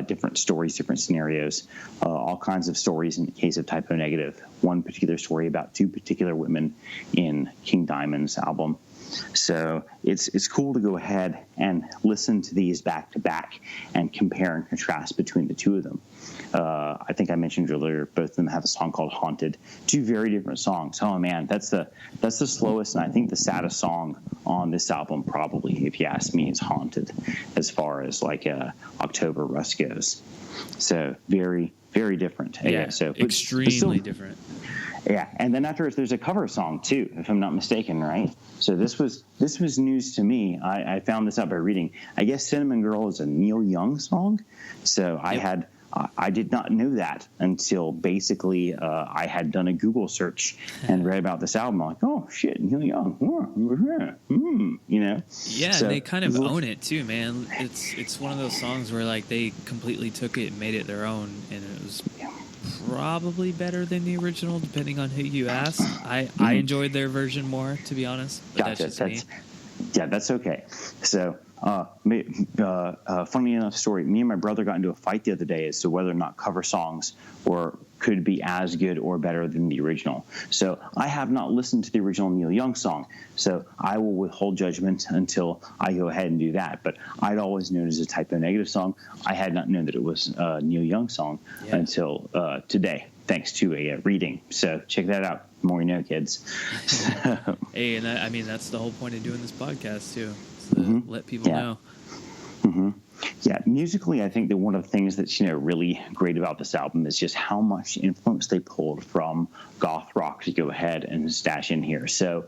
different stories, different scenarios, all kinds of stories in the case of Typo Negative. One particular story about 2 particular women in King Diamond's album. So it's cool to go ahead and listen to these back to back and compare and contrast between the two of them. I think I mentioned earlier, both of them have a song called Haunted. 2 very different songs. Oh man, that's the slowest and I think the saddest song on this album, probably, if you ask me, is Haunted, as far as October Rust goes. So very, very different. Yeah, so extremely different. Yeah, and then afterwards, there's a cover song too, if I'm not mistaken, right? So this was news to me. I found this out by reading. I guess "Cinnamon Girl" is a Neil Young song. So yep. I did not know that until basically I had done a Google search and read about this album. I'm like, oh shit, Neil Young, Yeah, so, they kind of own it too, man. It's one of those songs where they completely took it and made it their own, and it was probably better than the original, depending on who you ask. I enjoyed their version more, to be honest. But gotcha. That's just me. Yeah, that's okay. So, funny enough story. Me and my brother got into a fight the other day as to whether or not cover songs could be as good or better than the original. So I have not listened to the original Neil Young song, so I will withhold judgment until I go ahead and do that. But I'd always known it as a Typo Negative song. I had not known that it was a Neil Young song until today, thanks to a reading. So check that out. The more you know, kids. Hey, and that's the whole point of doing this podcast too. To let people know. Mm-hmm. Yeah, musically, I think that one of the things that's really great about this album is just how much influence they pulled from goth rock to go ahead and stash in here. So,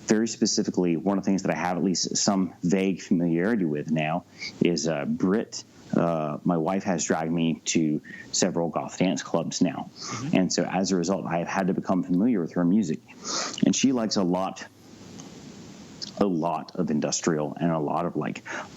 very specifically, one of the things that I have at least some vague familiarity with now is Brit. My wife has dragged me to several goth dance clubs now, and so as a result, I have had to become familiar with her music, and she likes a lot of industrial and a lot of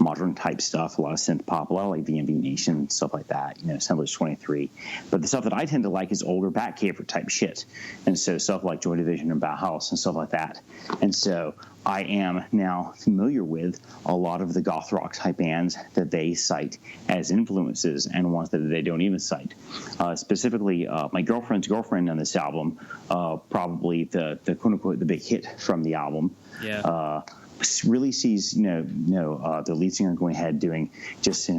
modern type stuff, a lot of synth pop, a lot of VMV Nation, stuff like that, Assemblage 23. But the stuff that I tend to like is older Batcaver type shit. And so stuff like Joy Division and Bauhaus and stuff like that. And so I am now familiar with a lot of the goth rock type bands that they cite as influences and ones that they don't even cite. Specifically, my girlfriend's girlfriend on this album, probably the quote unquote the big hit from the album. Yeah. Really sees the lead singer going ahead doing just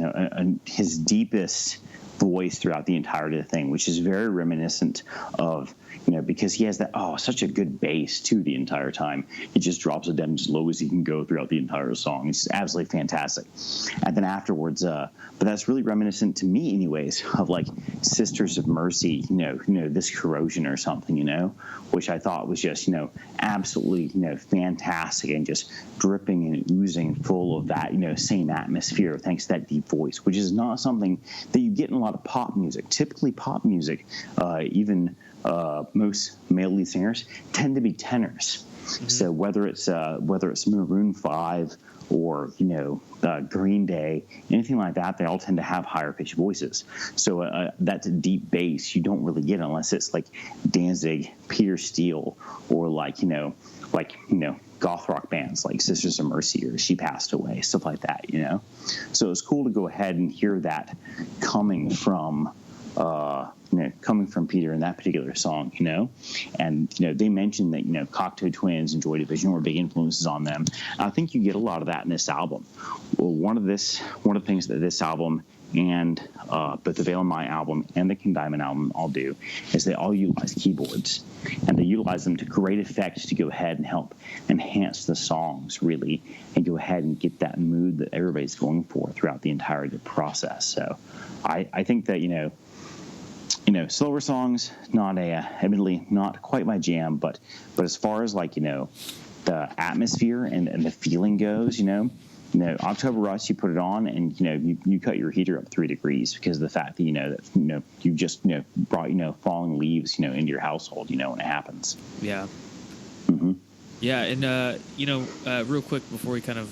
his deepest voice throughout the entirety of the thing, which is very reminiscent of because he has that such a good bass too the entire time. He just drops it down as low as he can go throughout the entire song. It's just absolutely fantastic. And then afterwards, but that's really reminiscent to me, anyways, of Sisters of Mercy, This Corrosion or something, which I thought was just absolutely fantastic and just dripping and oozing full of that same atmosphere thanks to that deep voice, which is not something that you get in a lot of pop music. Typically, pop music, even most male lead singers tend to be tenors. Mm-hmm. So whether it's Maroon 5 or Green Day, anything like that, they all tend to have higher pitched voices. So that's a deep bass you don't really get unless it's Danzig, Peter Steele, or goth rock bands like Sisters of Mercy or She Passed Away, stuff like that, you know. So it was cool to go ahead and hear that coming from coming from Peter in that particular song, you know. And, you know, they mentioned that, you know, Cocteau Twins and Joy Division were big influences on them. And I think you get a lot of that in this album. Well, one of the things that this album and both the Veil in My album and the King Diamond album all do is they all utilize keyboards, and they utilize them to great effect to go ahead and help enhance the songs, really, and go ahead and get that mood that everybody's going for throughout the entire process. So I think that, you know, slower songs, admittedly not quite my jam, but as far as, like, you know, the atmosphere and the feeling goes, you know, October Rust, you put it on and, you know, you cut your heater up 3 degrees because of the fact that, you just, you know, brought, you know, falling leaves, you know, into your household, you know, when it happens. Yeah. Mm-hmm. Yeah. And, real quick before we kind of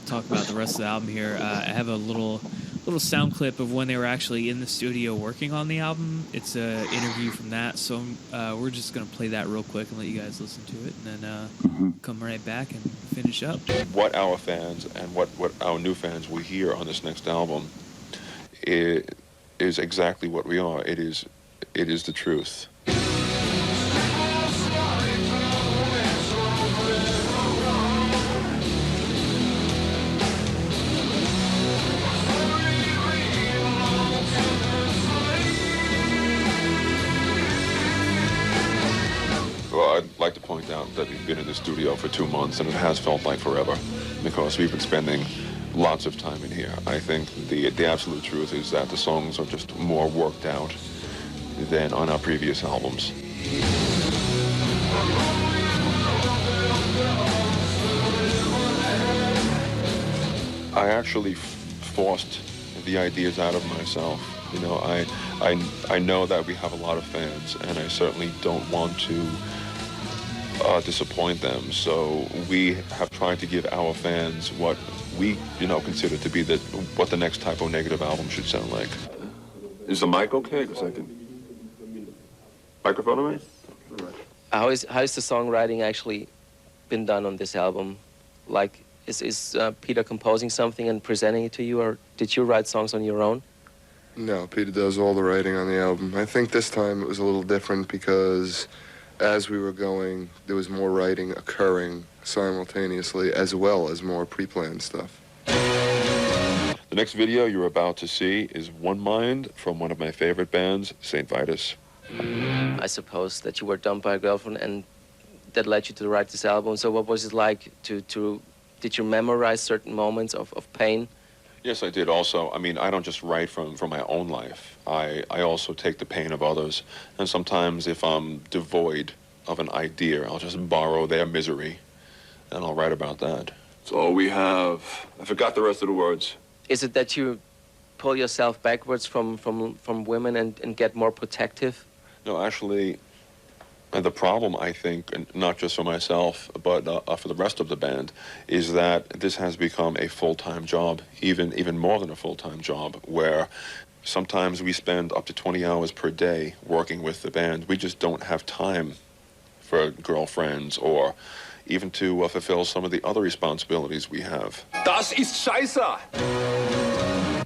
talk about the rest of the album here, I have a little sound clip of when they were actually in the studio working on the album. It's an interview from that, so we're just going to play that real quick and let you guys listen to it, and then come right back and finish up. What our fans and what our new fans will hear on this next album is exactly what we are. It is the truth. I'd like to point out that we've been in the studio for 2 months, and it has felt like forever because we've been spending lots of time in here. I think the absolute truth is that the songs are just more worked out than on our previous albums. I actually forced the ideas out of myself. You know, I know that we have a lot of fans, and I certainly don't want to disappoint them. So we have tried to give our fans what we, you know, consider to be what the next Typo Negative album should sound like. Is the mic okay? Because I can... Microphone on me? How is the songwriting actually been done on this album? Like, is Peter composing something and presenting it to you, or did you write songs on your own? No, Peter does all the writing on the album. I think this time it was a little different because as we were going, there was more writing occurring simultaneously as well as more pre-planned stuff. The next video you're about to see is One Mind from one of my favorite bands, St. Vitus. I suppose that you were dumped by a girlfriend and that led you to write this album. So what was it like did you memorize certain moments of pain? Yes, I did also. I mean, I don't just write from my own life. I also take the pain of others. And sometimes if I'm devoid of an idea, I'll just borrow their misery and I'll write about that. That's all we have. I forgot the rest of the words. Is it that you pull yourself backwards from women and get more protective? No, actually, the problem, I think, and not just for myself, but for the rest of the band, is that this has become a full-time job, even more than a full-time job, where sometimes we spend up to 20 hours per day working with the band. We just don't have time for girlfriends or even to fulfill some of the other responsibilities we have. Das ist Scheiße!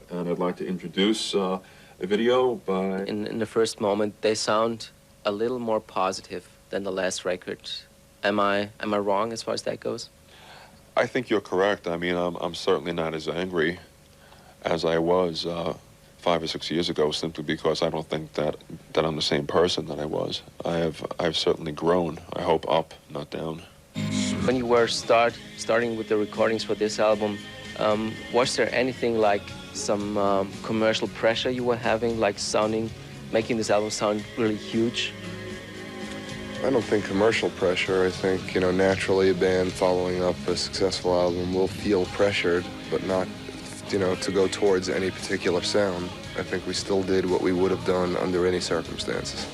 And I'd like to introduce a video by... In the first moment, they sound a little more positive than the last record. Am I wrong as far as that goes? I think you're correct. I mean, I'm certainly not as angry as I was 5 or 6 years ago, simply because I don't think that I'm the same person that I was. I've certainly grown. I hope up, not down. When you were starting with the recordings for this album, was there anything like some commercial pressure you were having, like making this album sound really huge? I don't think commercial pressure. I think, you know, naturally a band following up a successful album will feel pressured, but not, you know, to go towards any particular sound. I think we still did what we would have done under any circumstances.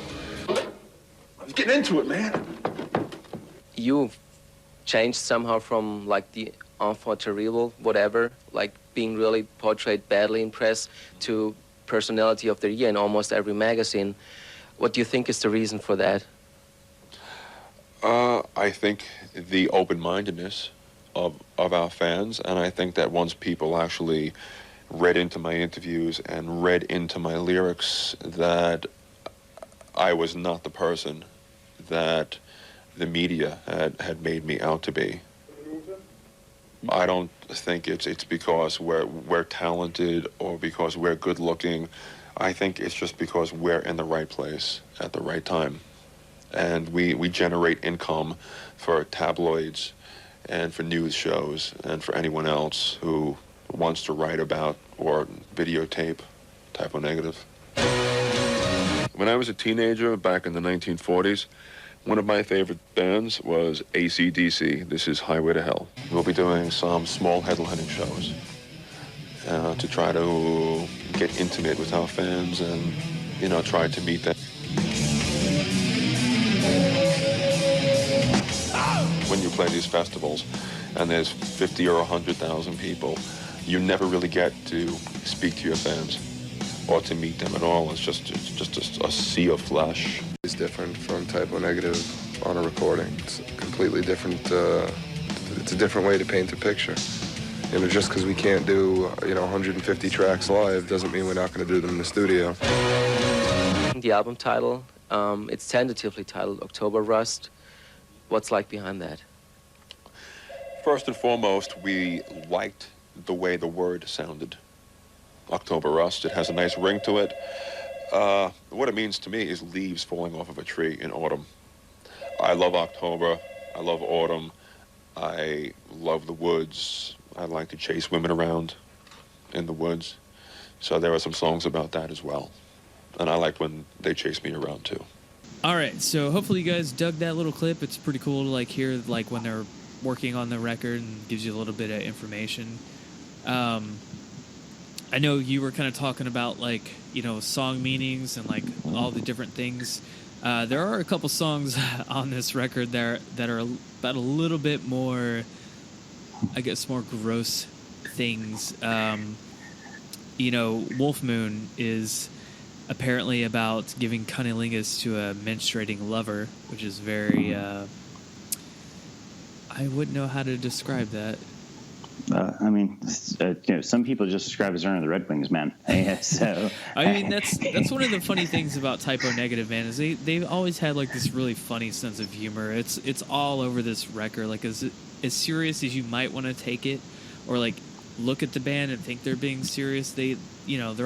Let's get into it, man. You changed somehow from like the enfant terrible, whatever, like being really portrayed badly in press, to personality of the year in almost every magazine. What do you think is the reason for that? I think the open-mindedness of our fans, and I think that once people actually read into my interviews and read into my lyrics that I was not the person that the media had made me out to be. I don't think it's because we're talented or because we're good looking. I think it's just because we're in the right place at the right time. And we generate income for tabloids and for news shows and for anyone else who wants to write about or videotape Typo Negative. When I was a teenager back in the 1940s, one of my favorite bands was AC/DC. This is Highway to Hell. We'll be doing some small headlining shows to try to get intimate with our fans and, try to meet them. When you play these festivals and there's 50 or 100,000 people, you never really get to speak to your fans or to meet them at all. It's just a sea of flesh. It's different from Typo Negative on a recording. It's completely different. It's a different way to paint a picture. Just because we can't do 150 tracks live doesn't mean we're not going to do them in the studio. The album title, it's tentatively titled October Rust. What's like behind that? First and foremost, we liked the way the word sounded. October Rust. It has a nice ring to it. What it means to me is leaves falling off of a tree in autumn. I love October. I love autumn. I love the woods. I like to chase women around in the woods. So there are some songs about that as well. And I like when they chase me around too. All right, so hopefully you guys dug that little clip. It's pretty cool to hear when they're working on the record and gives you a little bit of information. I know you were kind of talking about song meanings and all the different things. There are a couple songs on this record there that are about a little bit more, I guess, more gross things. Wolf Moon is apparently about giving cunnilingus to a menstruating lover, which is very, I wouldn't know how to describe that. Some people just describe it as earning the Red Wings, man. So that's one of the funny things about Typo Negative, man, is they've always had this really funny sense of humor. It's all over this record. As serious as you might want to take it, or look at the band and think they're being serious. They're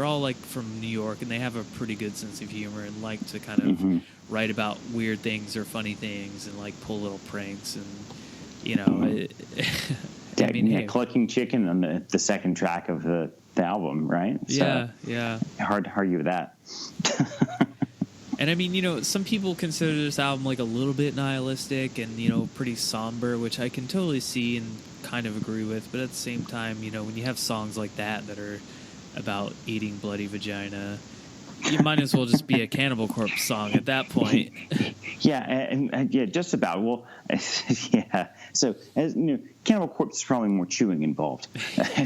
all from New York, and they have a pretty good sense of humor and like to kind of write about weird things or funny things and pull little pranks and Clucking Chicken on the second track of the album, right? Yeah. Hard to argue with that. And some people consider this album a little bit nihilistic and pretty somber, which I can totally see and kind of agree with. But at the same time, when you have songs like that are about eating bloody vagina, you might as well just be a Cannibal Corpse song at that point. Yeah, and just about. Well, yeah. So, as Cannibal Corpse is probably more chewing involved.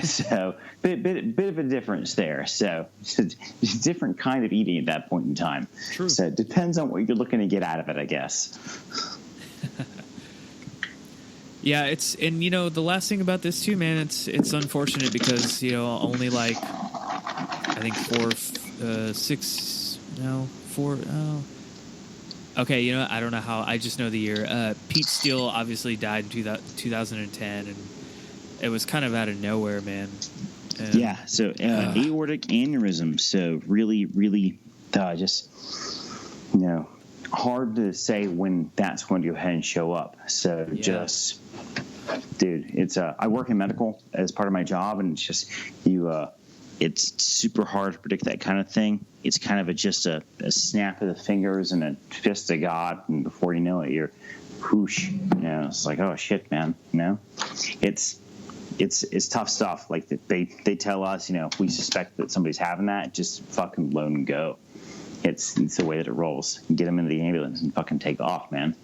So, bit of a difference there. So, it's a different kind of eating at that point in time. True. So, it depends on what you're looking to get out of it, I guess. Yeah, the last thing about this too, man, it's unfortunate because only I think 4. Okay, I don't know how. I just know the year. Pete Steele obviously died in 2010, and it was kind of out of nowhere, man. So aortic aneurysm. So really, really, just hard to say when that's going to go ahead and show up. So dude, it's I work in medical as part of my job, and it's just it's super hard to predict that kind of thing. It's kind of just a snap of the fingers and a fist of God, and before you know it, you're whoosh. It's oh shit, man. It's tough stuff. They tell us, if we suspect that somebody's having that, just fucking let them go. It's the way that it rolls. You get them into the ambulance and fucking take off, man.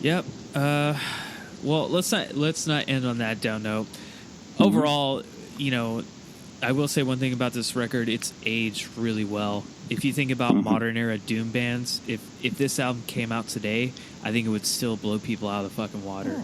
Yep. Well, let's not end on that down note. Overall, I will say one thing about this record: it's aged really well. If you think about modern era doom bands, if this album came out today, I think it would still blow people out of the fucking water.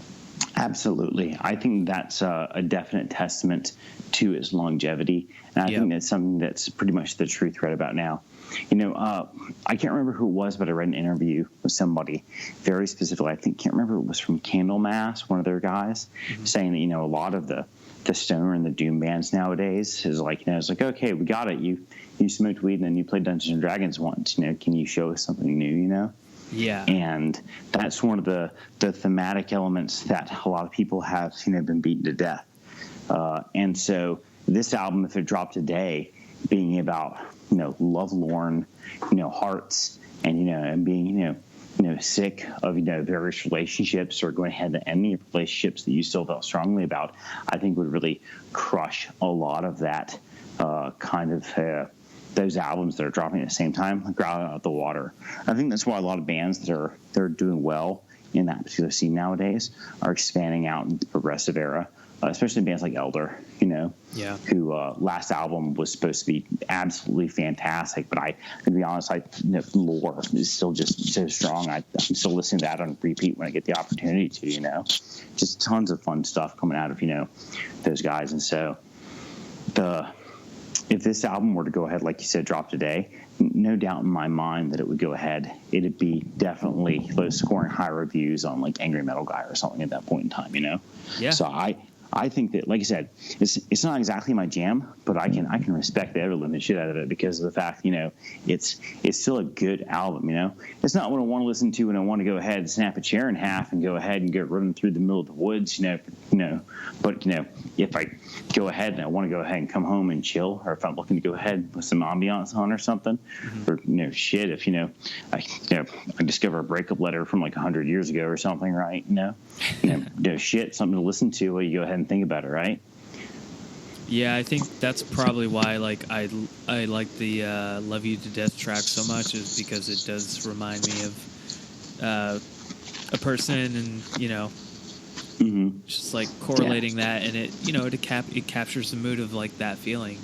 Absolutely. I think that's a definite testament to its longevity. And I think that's something that's pretty much the truth right about now. I can't remember who it was, but I read an interview with somebody very specifically. I can't remember if it was from Candlemass, one of their guys, saying that, a lot of the stoner and the doom bands nowadays is like, it's like, okay, we got it. You smoked weed and then you played Dungeons and Dragons once, can you show us something new, Yeah. And that's one of the thematic elements that a lot of people have, been beaten to death. And so this album, if it dropped today, being about, lovelorn, hearts and being, sick of, various relationships or going ahead to end the relationships that you still felt strongly about, I think would really crush a lot of that those albums that are dropping at the same time, like out of the water. I think that's why a lot of bands that are doing well in that particular scene nowadays are expanding out into the progressive era, especially bands like Elder, who last album was supposed to be absolutely fantastic. But to be honest, Lore is still just so strong. I'm still listening to that on repeat when I get the opportunity to, just tons of fun stuff coming out of, those guys. And so if this album were to go ahead, like you said, drop today, no doubt in my mind that it would go ahead. It'd be definitely scoring high reviews on like Angry Metal Guy or something at that point in time, Yeah. So I think that, like I said, it's not exactly my jam, but I can respect the ever-living shit out of it because of the fact, it's still a good album, It's not what I want to listen to when I want to go ahead and snap a chair in half and go ahead and get running through the middle of the woods, But, if I go ahead and I want to go ahead and come home and chill, or if I'm looking to go ahead with some ambiance on or something, or, if, I discover a breakup letter from like 100 years ago or something, right? Shit, something to listen to while you go ahead and think about it, right? Yeah, I think that's probably why I like the Love You to Death track so much, is because it does remind me of a person and, just like correlating that, and it, it captures the mood of like that feeling,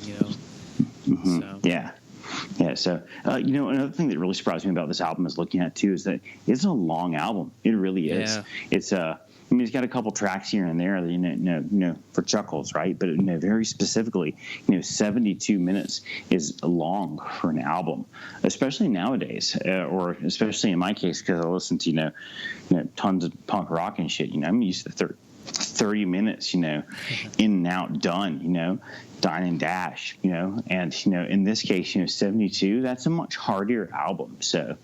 So. Yeah, so, another thing that really surprised me about this album is looking at, too, is that it's a long album. It really is. Yeah. It's it's got a couple tracks here and there, for chuckles, right? But, very specifically, 72 minutes is long for an album, especially nowadays, or especially in my case, because I listen to, tons of punk rock and shit. I'm used to 30 minutes, in and out, done, dine and dash, and, in this case, 72, that's a much hardier album. So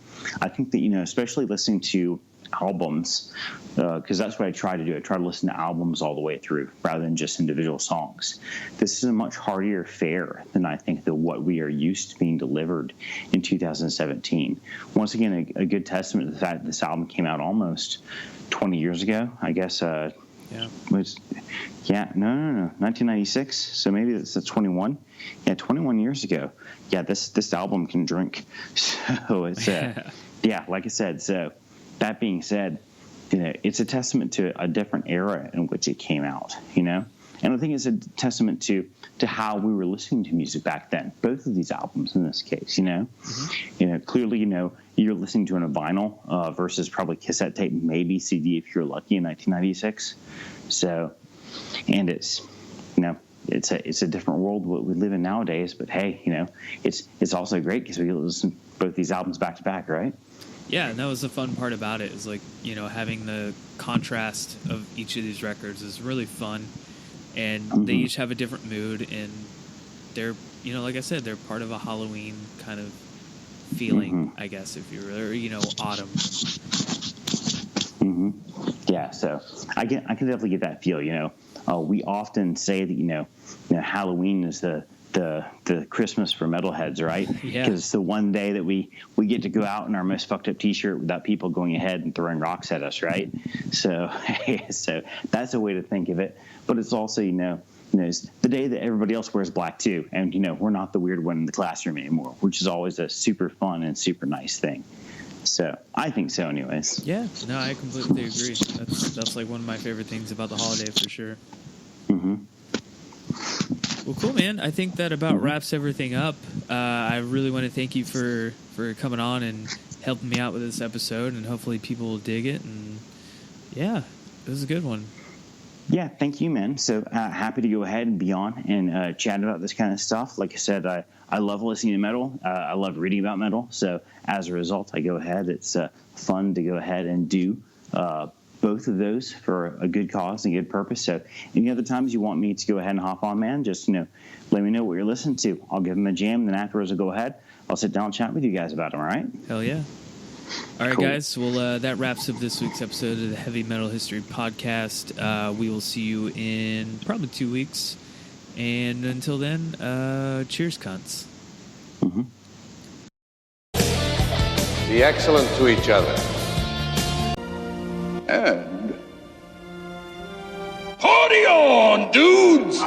I think that, especially listening to albums, because that's what I try to do. I try to listen to albums all the way through rather than just individual songs. This is a much hardier fare than I think that what we are used to being delivered in 2017. Once again, a good testament to the fact that this album came out almost 20 years ago, I guess. No, 1996. So maybe it's 21. Yeah, 21 years ago. Yeah, this album can drink. So it's like I said. So that being said, it's a testament to a different era in which it came out. And I think it's a testament to how we were listening to music back then. Both of these albums, in this case, clearly, you're listening to it on a vinyl versus probably cassette tape, maybe CD if you're lucky in 1996. So, and it's it's a different world what we live in nowadays. But hey, it's also great because we listen to both these albums back to back, right? Yeah, and that was the fun part about it, is like, having the contrast of each of these records is really fun, and they each have a different mood, and they're, like I said, they're part of a Halloween kind of feeling, I guess, if you're, autumn. Yeah, so I can definitely get that feel. We often say that Halloween is the Christmas for metalheads, right? Yeah. Because it's the one day that we get to go out in our most fucked up T-shirt without people going ahead and throwing rocks at us, right? So, so that's a way to think of it. But it's also, it's the day that everybody else wears black too, and we're not the weird one in the classroom anymore, which is always a super fun and super nice thing. So I think so, anyways. Yeah, no, I completely agree. That's like one of my favorite things about the holiday for sure. Well, cool, man. I think that about wraps everything up. I really want to thank you for coming on and helping me out with this episode, and hopefully people will dig it. And yeah, it was a good one. Yeah, thank you, man. So happy to go ahead and be on and chat about this kind of stuff. Like I said, I love listening to metal. I love reading about metal. So as a result, I go ahead. It's fun to go ahead and do both of those for a good cause and a good purpose. So any other times you want me to go ahead and hop on, man, just, let me know what you're listening to. I'll give them a jam, and then afterwards I'll go ahead. I'll sit down and chat with you guys about them, all right? Hell yeah. All right, Cool. guys. Well, that wraps up this week's episode of the Heavy Metal History Podcast. We will see you in probably 2 weeks. And until then, cheers, cunts. Mm-hmm. Be excellent to each other. And party on, dudes!